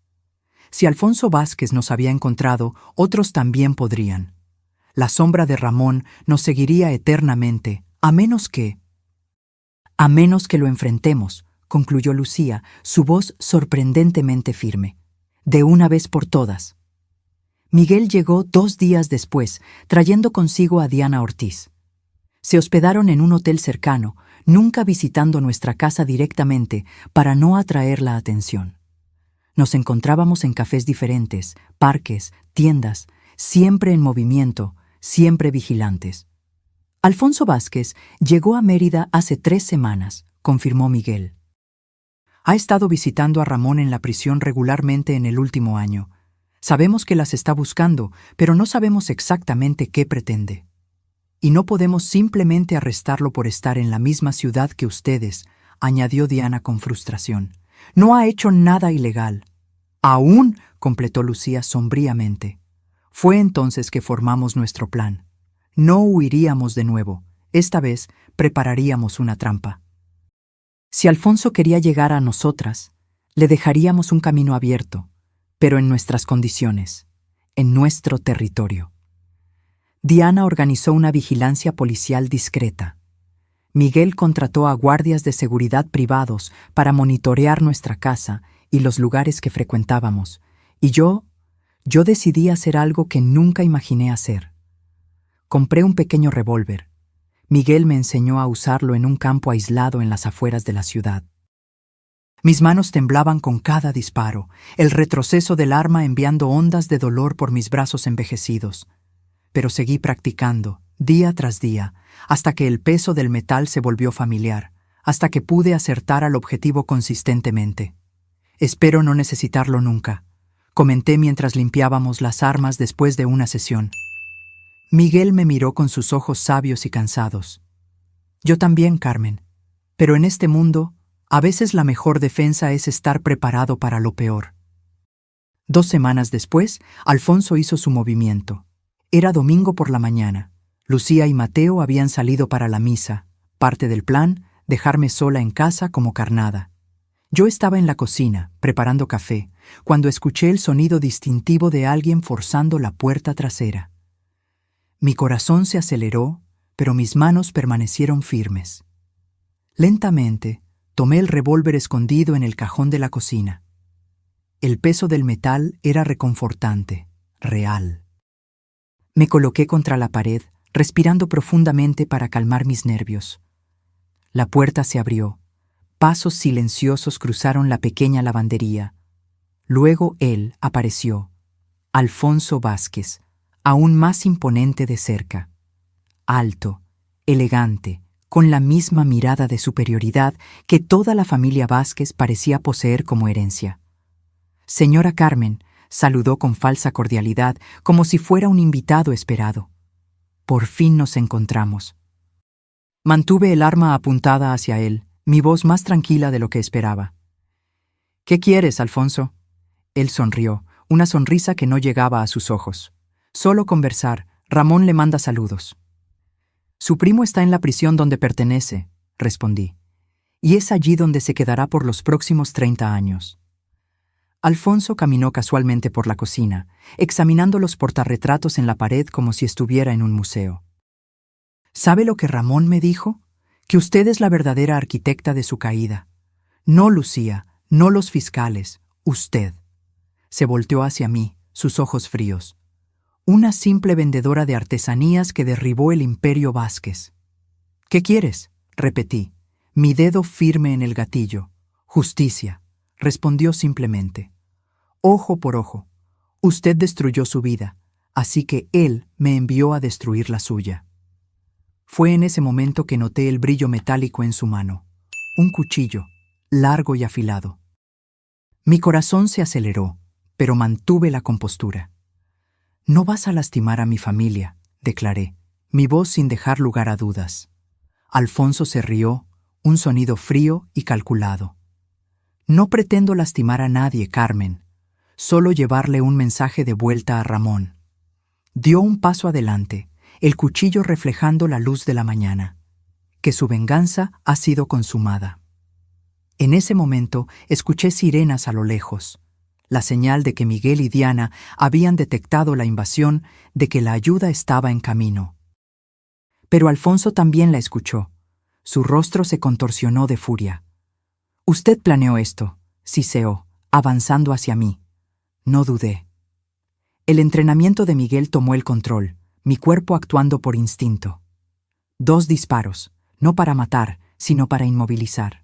Si Alfonso Vázquez nos había encontrado, otros también podrían. La sombra de Ramón nos seguiría eternamente, a menos que lo enfrentemos, concluyó Lucía, su voz sorprendentemente firme. De una vez por todas. Miguel llegó 2 días después, trayendo consigo a Diana Ortiz. Se hospedaron en un hotel cercano, nunca visitando nuestra casa directamente para no atraer la atención. Nos encontrábamos en cafés diferentes, parques, tiendas, siempre en movimiento, siempre vigilantes. Alfonso Vázquez llegó a Mérida hace 3 semanas, confirmó Miguel. Ha estado visitando a Ramón en la prisión regularmente en el último año. Sabemos que las está buscando, pero no sabemos exactamente qué pretende. Y no podemos simplemente arrestarlo por estar en la misma ciudad que ustedes, añadió Diana con frustración. No ha hecho nada ilegal. Aún, completó Lucía sombríamente. Fue entonces que formamos nuestro plan. No huiríamos de nuevo. Esta vez prepararíamos una trampa. Si Alfonso quería llegar a nosotras, le dejaríamos un camino abierto, pero en nuestras condiciones, en nuestro territorio. Diana organizó una vigilancia policial discreta. Miguel contrató a guardias de seguridad privados para monitorear nuestra casa y los lugares que frecuentábamos, y yo decidí hacer algo que nunca imaginé hacer. Compré un pequeño revólver. Miguel me enseñó a usarlo en un campo aislado en las afueras de la ciudad. Mis manos temblaban con cada disparo, el retroceso del arma enviando ondas de dolor por mis brazos envejecidos. Pero seguí practicando, día tras día, hasta que el peso del metal se volvió familiar, hasta que pude acertar al objetivo consistentemente. Espero no necesitarlo nunca, comenté mientras limpiábamos las armas después de una sesión. Miguel me miró con sus ojos sabios y cansados. Yo también, Carmen, pero en este mundo, a veces la mejor defensa es estar preparado para lo peor. 2 semanas después, Alfonso hizo su movimiento. Era domingo por la mañana. Lucía y Mateo habían salido para la misa. Parte del plan, dejarme sola en casa como carnada. Yo estaba en la cocina, preparando café, cuando escuché el sonido distintivo de alguien forzando la puerta trasera. Mi corazón se aceleró, pero mis manos permanecieron firmes. Lentamente, tomé el revólver escondido en el cajón de la cocina. El peso del metal era reconfortante, real. Me coloqué contra la pared, respirando profundamente para calmar mis nervios. La puerta se abrió. Pasos silenciosos cruzaron la pequeña lavandería. Luego él apareció, Alfonso Vázquez, aún más imponente de cerca. Alto, elegante, con la misma mirada de superioridad que toda la familia Vázquez parecía poseer como herencia. Señora Carmen, saludó con falsa cordialidad, como si fuera un invitado esperado. Por fin nos encontramos. Mantuve el arma apuntada hacia él, mi voz más tranquila de lo que esperaba. ¿Qué quieres, Alfonso? Él sonrió, una sonrisa que no llegaba a sus ojos. Solo conversar. Ramón le manda saludos. Su primo está en la prisión donde pertenece, respondí, y es allí donde se quedará por los próximos 30 años. Alfonso caminó casualmente por la cocina, examinando los portarretratos en la pared como si estuviera en un museo. ¿Sabe lo que Ramón me dijo? Que usted es la verdadera arquitecta de su caída. No Lucía, no los fiscales, usted. Se volteó hacia mí, sus ojos fríos. Una simple vendedora de artesanías que derribó el imperio Vázquez. ¿Qué quieres? Repetí, mi dedo firme en el gatillo. Justicia, respondió simplemente. Ojo por ojo. Usted destruyó su vida, así que él me envió a destruir la suya. Fue en ese momento que noté el brillo metálico en su mano. Un cuchillo, largo y afilado. Mi corazón se aceleró, pero mantuve la compostura. No vas a lastimar a mi familia, declaré, mi voz sin dejar lugar a dudas. Alfonso se rió, un sonido frío y calculado. No pretendo lastimar a nadie, Carmen, solo llevarle un mensaje de vuelta a Ramón. Dio un paso adelante, el cuchillo reflejando la luz de la mañana, que su venganza ha sido consumada. En ese momento escuché sirenas a lo lejos. la señal de que Miguel y Diana habían detectado la invasión, de que la ayuda estaba en camino. Pero Alfonso también la escuchó. Su rostro se contorsionó de furia. «Usted planeó esto», siseó, avanzando hacia mí. No dudé. El entrenamiento de Miguel tomó el control, mi cuerpo actuando por instinto. 2 disparos, no para matar, sino para inmovilizar.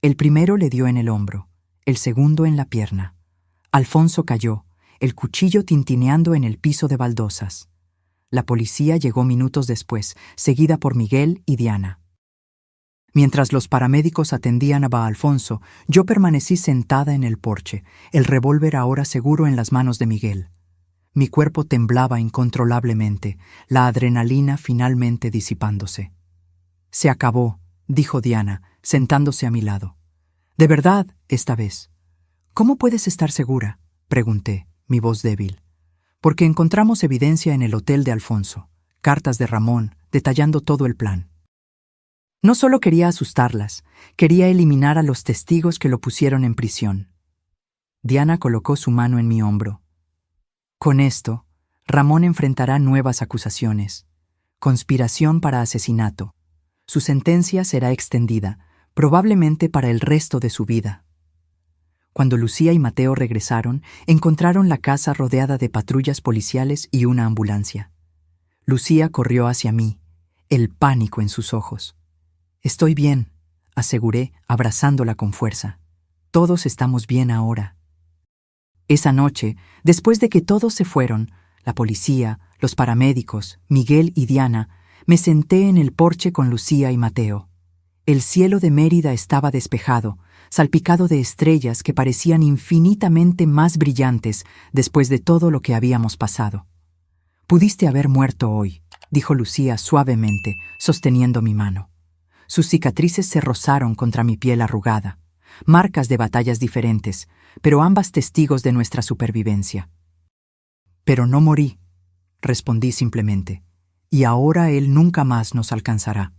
El primero le dio en el hombro, el segundo en la pierna. Alfonso cayó, el cuchillo tintineando en el piso de baldosas. La policía llegó minutos después, seguida por Miguel y Diana. Mientras los paramédicos atendían a Alfonso, yo permanecí sentada en el porche, el revólver ahora seguro en las manos de Miguel. Mi cuerpo temblaba incontrolablemente, la adrenalina finalmente disipándose. «Se acabó», dijo Diana, sentándose a mi lado. «De verdad, esta vez». «¿Cómo puedes estar segura?», pregunté, mi voz débil. «Porque encontramos evidencia en el hotel de Alfonso, cartas de Ramón, detallando todo el plan». No solo quería asustarlas, quería eliminar a los testigos que lo pusieron en prisión. Diana colocó su mano en mi hombro. «Con esto, Ramón enfrentará nuevas acusaciones. Conspiración para asesinato. Su sentencia será extendida, probablemente para el resto de su vida». Cuando Lucía y Mateo regresaron, encontraron la casa rodeada de patrullas policiales y una ambulancia. Lucía corrió hacia mí, el pánico en sus ojos. «Estoy bien», aseguré, abrazándola con fuerza. «Todos estamos bien ahora». Esa noche, después de que todos se fueron, la policía, los paramédicos, Miguel y Diana, me senté en el porche con Lucía y Mateo. El cielo de Mérida estaba despejado, salpicado de estrellas que parecían infinitamente más brillantes después de todo lo que habíamos pasado. «Pudiste haber muerto hoy», dijo Lucía suavemente, sosteniendo mi mano. Sus cicatrices se rozaron contra mi piel arrugada, marcas de batallas diferentes, pero ambas testigos de nuestra supervivencia. «Pero no morí», respondí simplemente, «y ahora él nunca más nos alcanzará».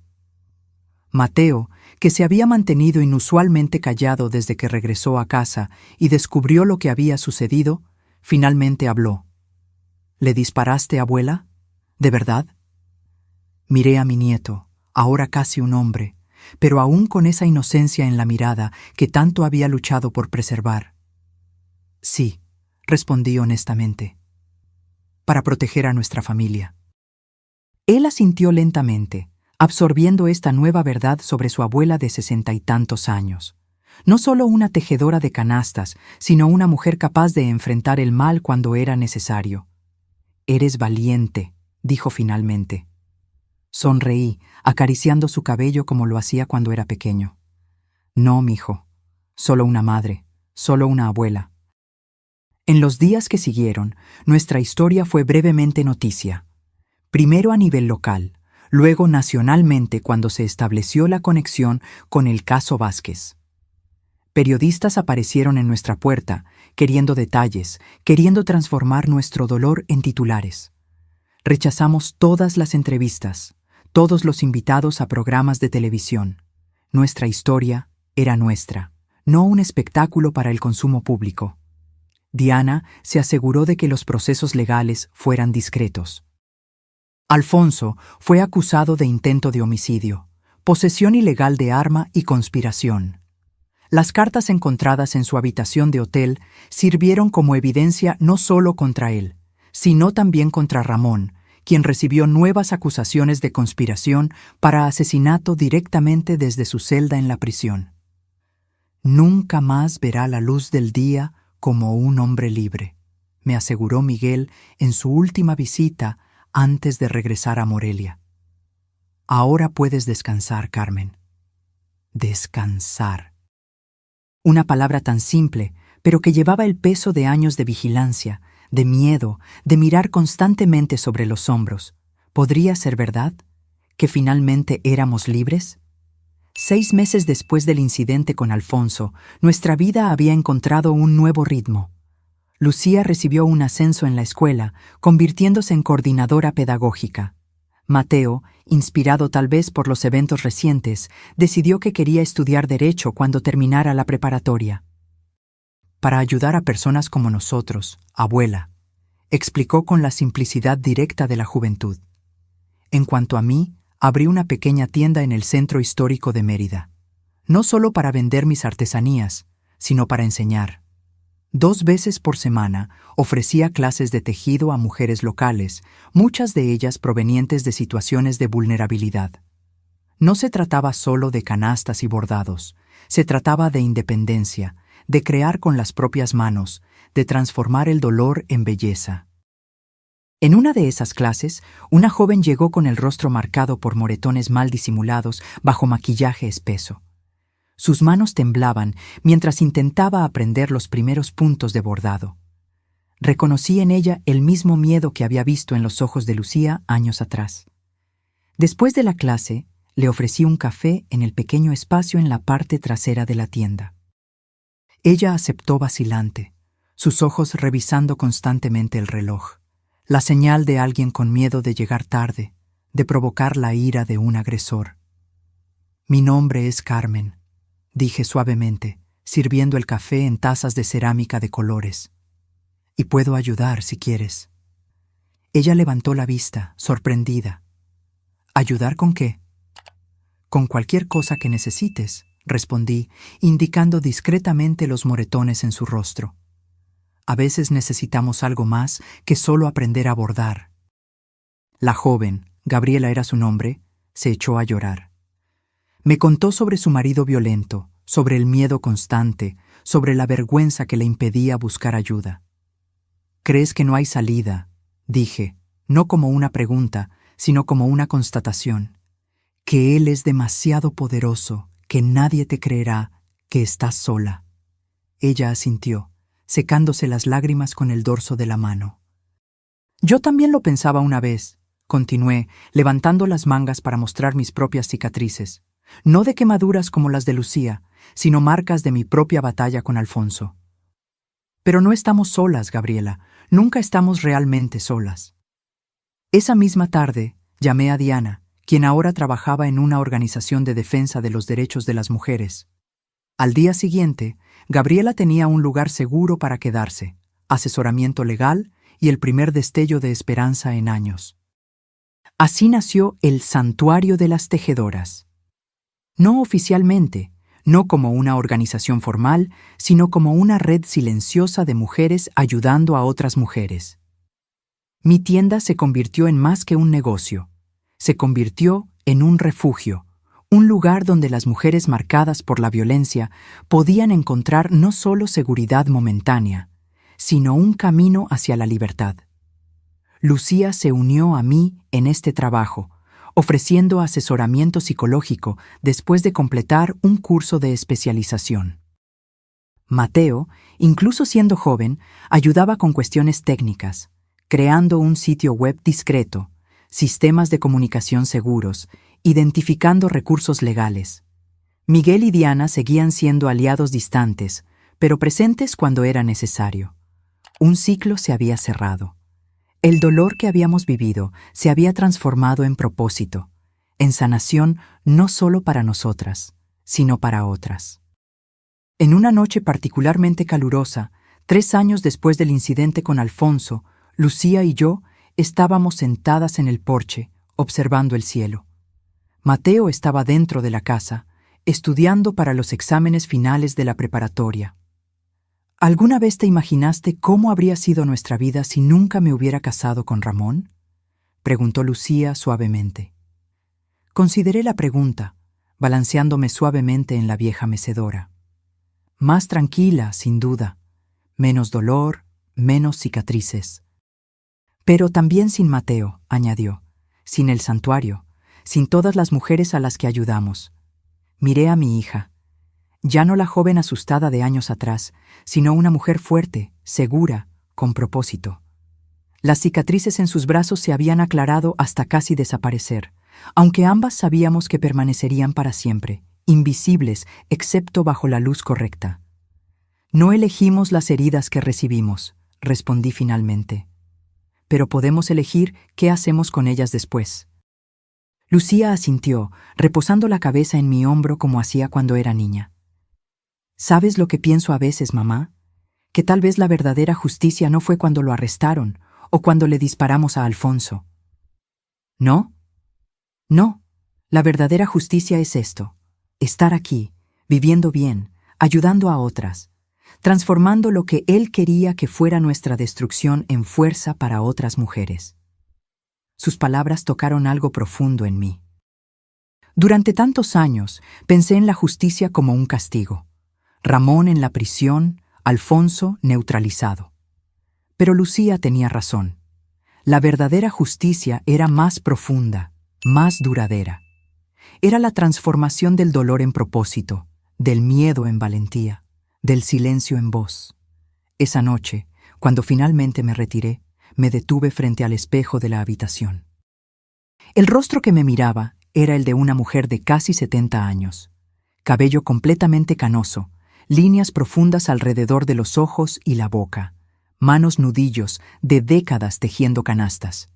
Mateo, que se había mantenido inusualmente callado desde que regresó a casa y descubrió lo que había sucedido, finalmente habló. «¿Le disparaste, abuela? ¿De verdad?» Miré a mi nieto, ahora casi un hombre, pero aún con esa inocencia en la mirada que tanto había luchado por preservar. «Sí», respondí honestamente. «Para proteger a nuestra familia». Él asintió lentamente, absorbiendo esta nueva verdad sobre su abuela de 60 y tantos años. No solo una tejedora de canastas, sino una mujer capaz de enfrentar el mal cuando era necesario. «Eres valiente», dijo finalmente. Sonreí, acariciando su cabello como lo hacía cuando era pequeño. «No, mijo. Solo una madre, solo una abuela». En los días que siguieron, nuestra historia fue brevemente noticia. Primero a nivel local, luego nacionalmente cuando se estableció la conexión con el caso Vázquez. Periodistas aparecieron en nuestra puerta, queriendo detalles, queriendo transformar nuestro dolor en titulares. Rechazamos todas las entrevistas, todos los invitados a programas de televisión. Nuestra historia era nuestra, no un espectáculo para el consumo público. Diana se aseguró de que los procesos legales fueran discretos. Alfonso fue acusado de intento de homicidio, posesión ilegal de arma y conspiración. Las cartas encontradas en su habitación de hotel sirvieron como evidencia no solo contra él, sino también contra Ramón, quien recibió nuevas acusaciones de conspiración para asesinato directamente desde su celda en la prisión. «Nunca más verá la luz del día como un hombre libre», me aseguró Miguel en su última visita antes de regresar a Morelia. «Ahora puedes descansar, Carmen». Descansar. Una palabra tan simple, pero que llevaba el peso de años de vigilancia, de miedo, de mirar constantemente sobre los hombros. ¿Podría ser verdad? ¿Que finalmente éramos libres? 6 meses después del incidente con Alfonso, nuestra vida había encontrado un nuevo ritmo. Lucía recibió un ascenso en la escuela, convirtiéndose en coordinadora pedagógica. Mateo, inspirado tal vez por los eventos recientes, decidió que quería estudiar Derecho cuando terminara la preparatoria. para ayudar a personas como nosotros, abuela, explicó con la simplicidad directa de la juventud. En cuanto a mí, abrí una pequeña tienda en el centro histórico de Mérida, no solo para vender mis artesanías, sino para enseñar. 2 veces por semana ofrecía clases de tejido a mujeres locales, muchas de ellas provenientes de situaciones de vulnerabilidad. No se trataba solo de canastas y bordados, se trataba de independencia, de crear con las propias manos, de transformar el dolor en belleza. En una de esas clases, una joven llegó con el rostro marcado por moretones mal disimulados bajo maquillaje espeso. Sus manos temblaban mientras intentaba aprender los primeros puntos de bordado. Reconocí en ella el mismo miedo que había visto en los ojos de Lucía años atrás. Después de la clase, le ofrecí un café en el pequeño espacio en la parte trasera de la tienda. Ella aceptó vacilante, sus ojos revisando constantemente el reloj, la señal de alguien con miedo de llegar tarde, de provocar la ira de un agresor. «Mi nombre es Carmen», dije suavemente, sirviendo el café en tazas de cerámica de colores. «Y puedo ayudar si quieres». Ella levantó la vista, sorprendida. «¿Ayudar con qué?» «Con cualquier cosa que necesites», respondí, indicando discretamente los moretones en su rostro. A veces necesitamos algo más que solo aprender a bordar. La joven, Gabriela era su nombre, se echó a llorar. Me contó sobre su marido violento, sobre el miedo constante, sobre la vergüenza que le impedía buscar ayuda. «¿Crees que no hay salida?», dije, no como una pregunta, sino como una constatación. «Que él es demasiado poderoso, que nadie te creerá que estás sola». Ella asintió, secándose las lágrimas con el dorso de la mano. «Yo también lo pensaba una vez», continué, levantando las mangas para mostrar mis propias cicatrices, no de quemaduras como las de Lucía, sino marcas de mi propia batalla con Alfonso. «Pero no estamos solas, Gabriela, nunca estamos realmente solas». Esa misma tarde, llamé a Diana, quien ahora trabajaba en una organización de defensa de los derechos de las mujeres. Al día siguiente, Gabriela tenía un lugar seguro para quedarse, asesoramiento legal y el primer destello de esperanza en años. Así nació el Santuario de las Tejedoras. No oficialmente, no como una organización formal, sino como una red silenciosa de mujeres ayudando a otras mujeres. Mi tienda se convirtió en más que un negocio. Se convirtió en un refugio, un lugar donde las mujeres marcadas por la violencia podían encontrar no solo seguridad momentánea, sino un camino hacia la libertad. Lucía se unió a mí en este trabajo, ofreciendo asesoramiento psicológico después de completar un curso de especialización. Mateo, incluso siendo joven, ayudaba con cuestiones técnicas, creando un sitio web discreto, sistemas de comunicación seguros, identificando recursos legales. Miguel y Diana seguían siendo aliados distantes, pero presentes cuando era necesario. Un ciclo se había cerrado. El dolor que habíamos vivido se había transformado en propósito, en sanación no solo para nosotras, sino para otras. En una noche particularmente calurosa, 3 años después del incidente con Alfonso, Lucía y yo estábamos sentadas en el porche, observando el cielo. Mateo estaba dentro de la casa, estudiando para los exámenes finales de la preparatoria. ¿Alguna vez te imaginaste cómo habría sido nuestra vida si nunca me hubiera casado con Ramón?, preguntó Lucía suavemente. Consideré la pregunta, balanceándome suavemente en la vieja mecedora. Más tranquila, sin duda, menos dolor, menos cicatrices. Pero también sin Mateo, añadió, sin el santuario, sin todas las mujeres a las que ayudamos. Miré a mi hija, ya no la joven asustada de años atrás, sino una mujer fuerte, segura, con propósito. Las cicatrices en sus brazos se habían aclarado hasta casi desaparecer, aunque ambas sabíamos que permanecerían para siempre, invisibles excepto bajo la luz correcta. No elegimos las heridas que recibimos, respondí finalmente. Pero podemos elegir qué hacemos con ellas después. Lucía asintió, reposando la cabeza en mi hombro como hacía cuando era niña. ¿Sabes lo que pienso a veces, mamá? que tal vez la verdadera justicia no fue cuando lo arrestaron o cuando le disparamos a Alfonso. ¿No? No, la verdadera justicia es esto: estar aquí, viviendo bien, ayudando a otras, transformando lo que él quería que fuera nuestra destrucción en fuerza para otras mujeres. Sus palabras tocaron algo profundo en mí. Durante tantos años pensé en la justicia como un castigo. Ramón en la prisión, Alfonso neutralizado. Pero Lucía tenía razón. La verdadera justicia era más profunda, más duradera. Era la transformación del dolor en propósito, del miedo en valentía, del silencio en voz. Esa noche, cuando finalmente me retiré, me detuve frente al espejo de la habitación. El rostro que me miraba era el de una mujer de casi 70 años. Cabello completamente canoso, líneas profundas alrededor de los ojos y la boca, manos nudillos de décadas tejiendo canastas.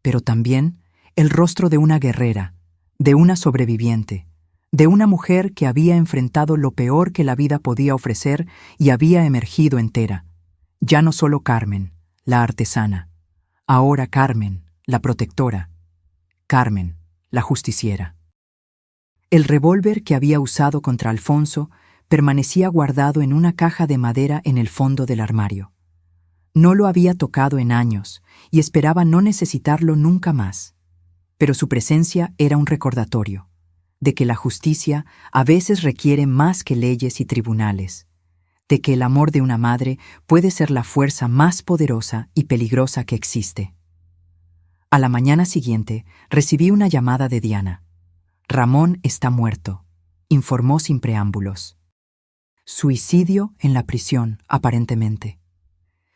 Pero también el rostro de una guerrera, de una sobreviviente, de una mujer que había enfrentado lo peor que la vida podía ofrecer y había emergido entera. Ya no solo Carmen, la artesana, ahora Carmen, la protectora, Carmen, la justiciera. El revólver que había usado contra Alfonso permanecía guardado en una caja de madera en el fondo del armario. No lo había tocado en años y esperaba no necesitarlo nunca más. Pero su presencia era un recordatorio de que la justicia a veces requiere más que leyes y tribunales, de que el amor de una madre puede ser la fuerza más poderosa y peligrosa que existe. A la mañana siguiente recibí una llamada de Diana. Ramón está muerto, informó sin preámbulos. Suicidio en la prisión, aparentemente.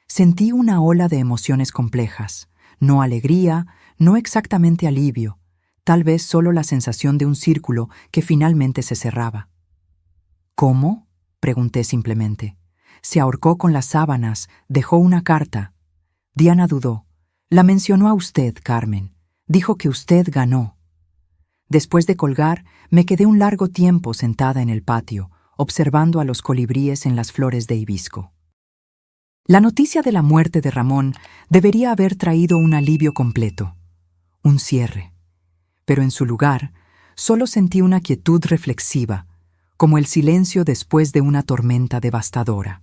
Sentí una ola de emociones complejas, no alegría, no exactamente alivio, tal vez solo la sensación de un círculo que finalmente se cerraba. ¿Cómo?, pregunté simplemente. Se ahorcó con las sábanas, dejó una carta. Diana dudó. La mencionó a usted, Carmen. Dijo que usted ganó. Después de colgar, me quedé un largo tiempo sentada en el patio, observando a los colibríes en las flores de hibisco. La noticia de la muerte de Ramón debería haber traído un alivio completo, un cierre. Pero en su lugar, solo sentí una quietud reflexiva, como el silencio después de una tormenta devastadora.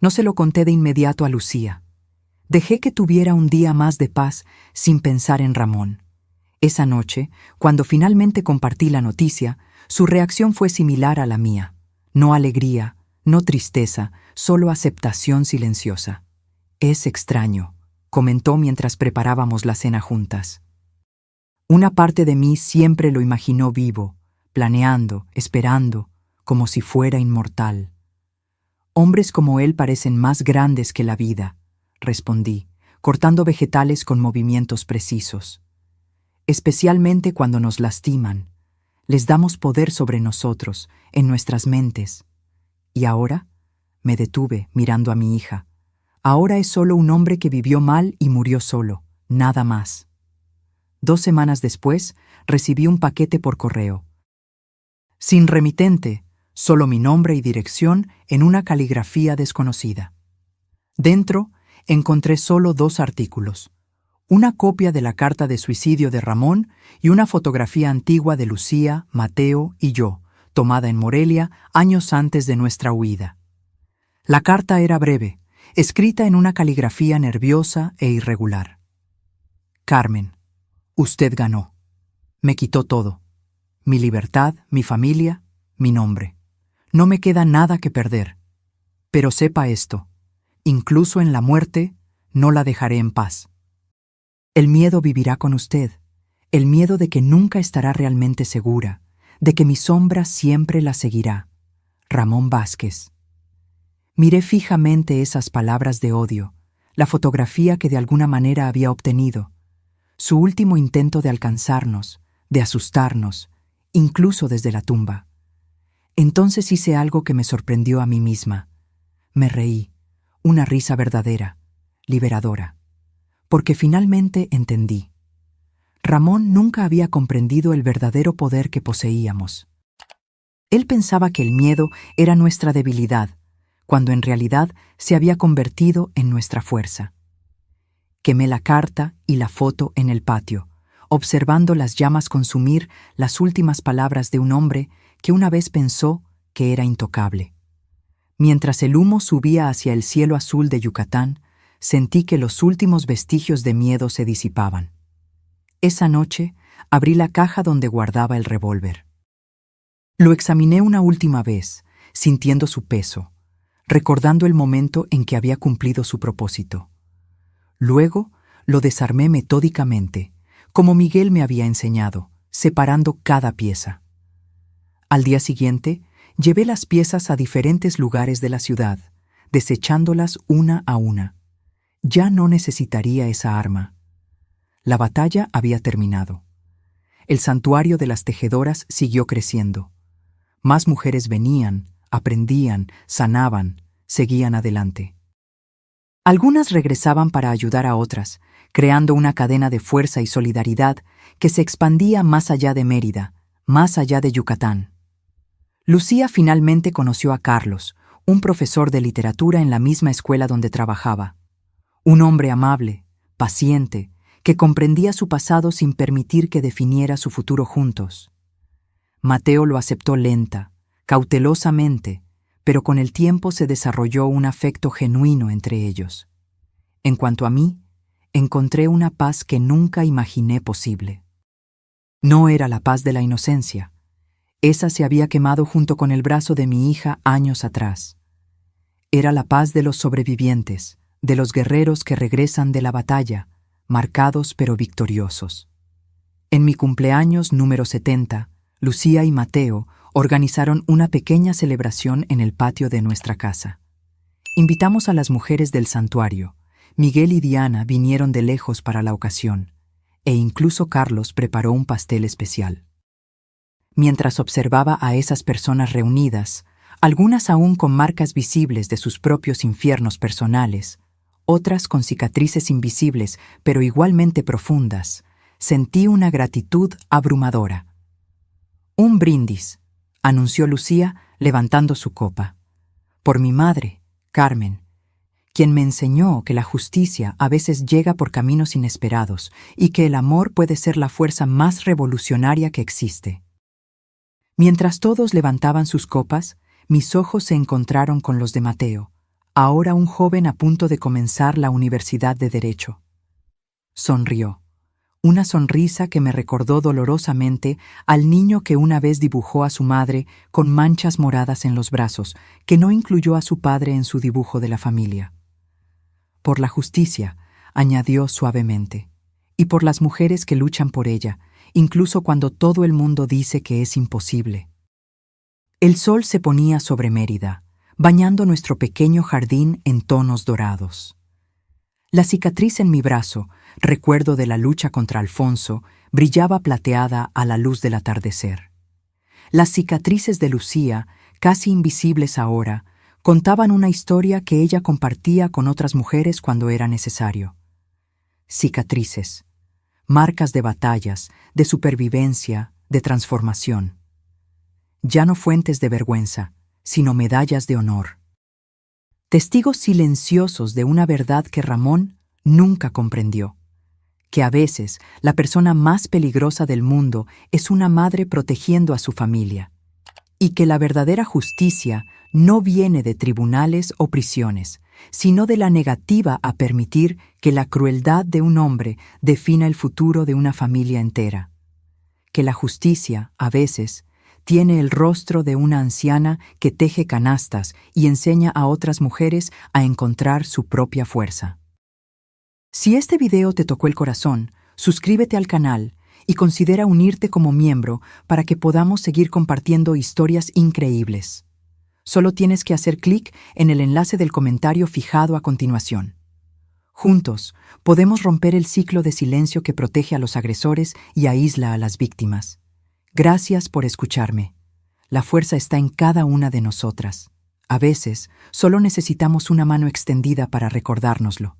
No se lo conté de inmediato a Lucía. Dejé que tuviera un día más de paz sin pensar en Ramón. Esa noche, cuando finalmente compartí la noticia, su reacción fue similar a la mía. No alegría, no tristeza, solo aceptación silenciosa. Es extraño, comentó mientras preparábamos la cena juntas. Una parte de mí siempre lo imaginó vivo, planeando, esperando, como si fuera inmortal. Hombres como él parecen más grandes que la vida, respondí, cortando vegetales con movimientos precisos. Especialmente cuando nos lastiman, les damos poder sobre nosotros, en nuestras mentes. ¿Y ahora? Me detuve mirando a mi hija. Ahora es solo un hombre que vivió mal y murió solo, nada más. 2 semanas después, recibí un paquete por correo. Sin remitente, solo mi nombre y dirección en una caligrafía desconocida. Dentro, encontré solo 2 artículos: una copia de la carta de suicidio de Ramón y una fotografía antigua de Lucía, Mateo y yo, tomada en Morelia años antes de nuestra huida. La carta era breve, escrita en una caligrafía nerviosa e irregular. Carmen, usted ganó. Me quitó todo. Mi libertad, mi familia, mi nombre. No me queda nada que perder. Pero sepa esto, incluso en la muerte, no la dejaré en paz. El miedo vivirá con usted, el miedo de que nunca estará realmente segura, de que mi sombra siempre la seguirá. Ramón Vázquez. Miré fijamente esas palabras de odio, la fotografía que de alguna manera había obtenido, su último intento de alcanzarnos, de asustarnos, incluso desde la tumba. Entonces hice algo que me sorprendió a mí misma. Me reí, una risa verdadera, liberadora, porque finalmente entendí. Ramón nunca había comprendido el verdadero poder que poseíamos. Él pensaba que el miedo era nuestra debilidad, cuando en realidad se había convertido en nuestra fuerza. Quemé la carta y la foto en el patio, observando las llamas consumir las últimas palabras de un hombre que una vez pensó que era intocable. Mientras el humo subía hacia el cielo azul de Yucatán, sentí que los últimos vestigios de miedo se disipaban. Esa noche abrí la caja donde guardaba el revólver. Lo examiné una última vez, sintiendo su peso, recordando el momento en que había cumplido su propósito. Luego lo desarmé metódicamente, como Miguel me había enseñado, separando cada pieza. Al día siguiente, llevé las piezas a diferentes lugares de la ciudad, desechándolas una a una. Ya no necesitaría esa arma. La batalla había terminado. El santuario de las tejedoras siguió creciendo. Más mujeres venían, aprendían, sanaban, seguían adelante. Algunas regresaban para ayudar a otras, creando una cadena de fuerza y solidaridad que se expandía más allá de Mérida, más allá de Yucatán. Lucía finalmente conoció a Carlos, un profesor de literatura en la misma escuela donde trabajaba. Un hombre amable, paciente, que comprendía su pasado sin permitir que definiera su futuro juntos. Mateo lo aceptó lenta, cautelosamente, pero con el tiempo se desarrolló un afecto genuino entre ellos. En cuanto a mí, encontré una paz que nunca imaginé posible. No era la paz de la inocencia. Esa se había quemado junto con el brazo de mi hija años atrás. Era la paz de los sobrevivientes, de los guerreros que regresan de la batalla, marcados pero victoriosos. En mi cumpleaños número 70, Lucía y Mateo organizaron una pequeña celebración en el patio de nuestra casa. Invitamos a las mujeres del santuario. Miguel y Diana vinieron de lejos para la ocasión, e incluso Carlos preparó un pastel especial. Mientras observaba a esas personas reunidas, algunas aún con marcas visibles de sus propios infiernos personales, otras con cicatrices invisibles pero igualmente profundas, sentí una gratitud abrumadora. «Un brindis», anunció Lucía levantando su copa. «Por mi madre, Carmen, quien me enseñó que la justicia a veces llega por caminos inesperados y que el amor puede ser la fuerza más revolucionaria que existe». Mientras todos levantaban sus copas, mis ojos se encontraron con los de Mateo, ahora un joven a punto de comenzar la Universidad de Derecho. Sonrió, una sonrisa que me recordó dolorosamente al niño que una vez dibujó a su madre con manchas moradas en los brazos, que no incluyó a su padre en su dibujo de la familia. «Por la justicia», añadió suavemente, «y por las mujeres que luchan por ella, incluso cuando todo el mundo dice que es imposible». El sol se ponía sobre Mérida, bañando nuestro pequeño jardín en tonos dorados. La cicatriz en mi brazo, recuerdo de la lucha contra Alfonso, brillaba plateada a la luz del atardecer. Las cicatrices de Lucía, casi invisibles ahora, contaban una historia que ella compartía con otras mujeres cuando era necesario. Cicatrices, marcas de batallas, de supervivencia, de transformación. Ya no fuentes de vergüenza, sino medallas de honor. Testigos silenciosos de una verdad que Ramón nunca comprendió, que a veces la persona más peligrosa del mundo es una madre protegiendo a su familia, y que la verdadera justicia no viene de tribunales o prisiones, sino de la negativa a permitir que la crueldad de un hombre defina el futuro de una familia entera. Que la justicia, a veces, tiene el rostro de una anciana que teje canastas y enseña a otras mujeres a encontrar su propia fuerza. Si este video te tocó el corazón, suscríbete al canal y considera unirte como miembro para que podamos seguir compartiendo historias increíbles. Solo tienes que hacer clic en el enlace del comentario fijado a continuación. Juntos, podemos romper el ciclo de silencio que protege a los agresores y aísla a las víctimas. Gracias por escucharme. La fuerza está en cada una de nosotras. A veces, solo necesitamos una mano extendida para recordárnoslo.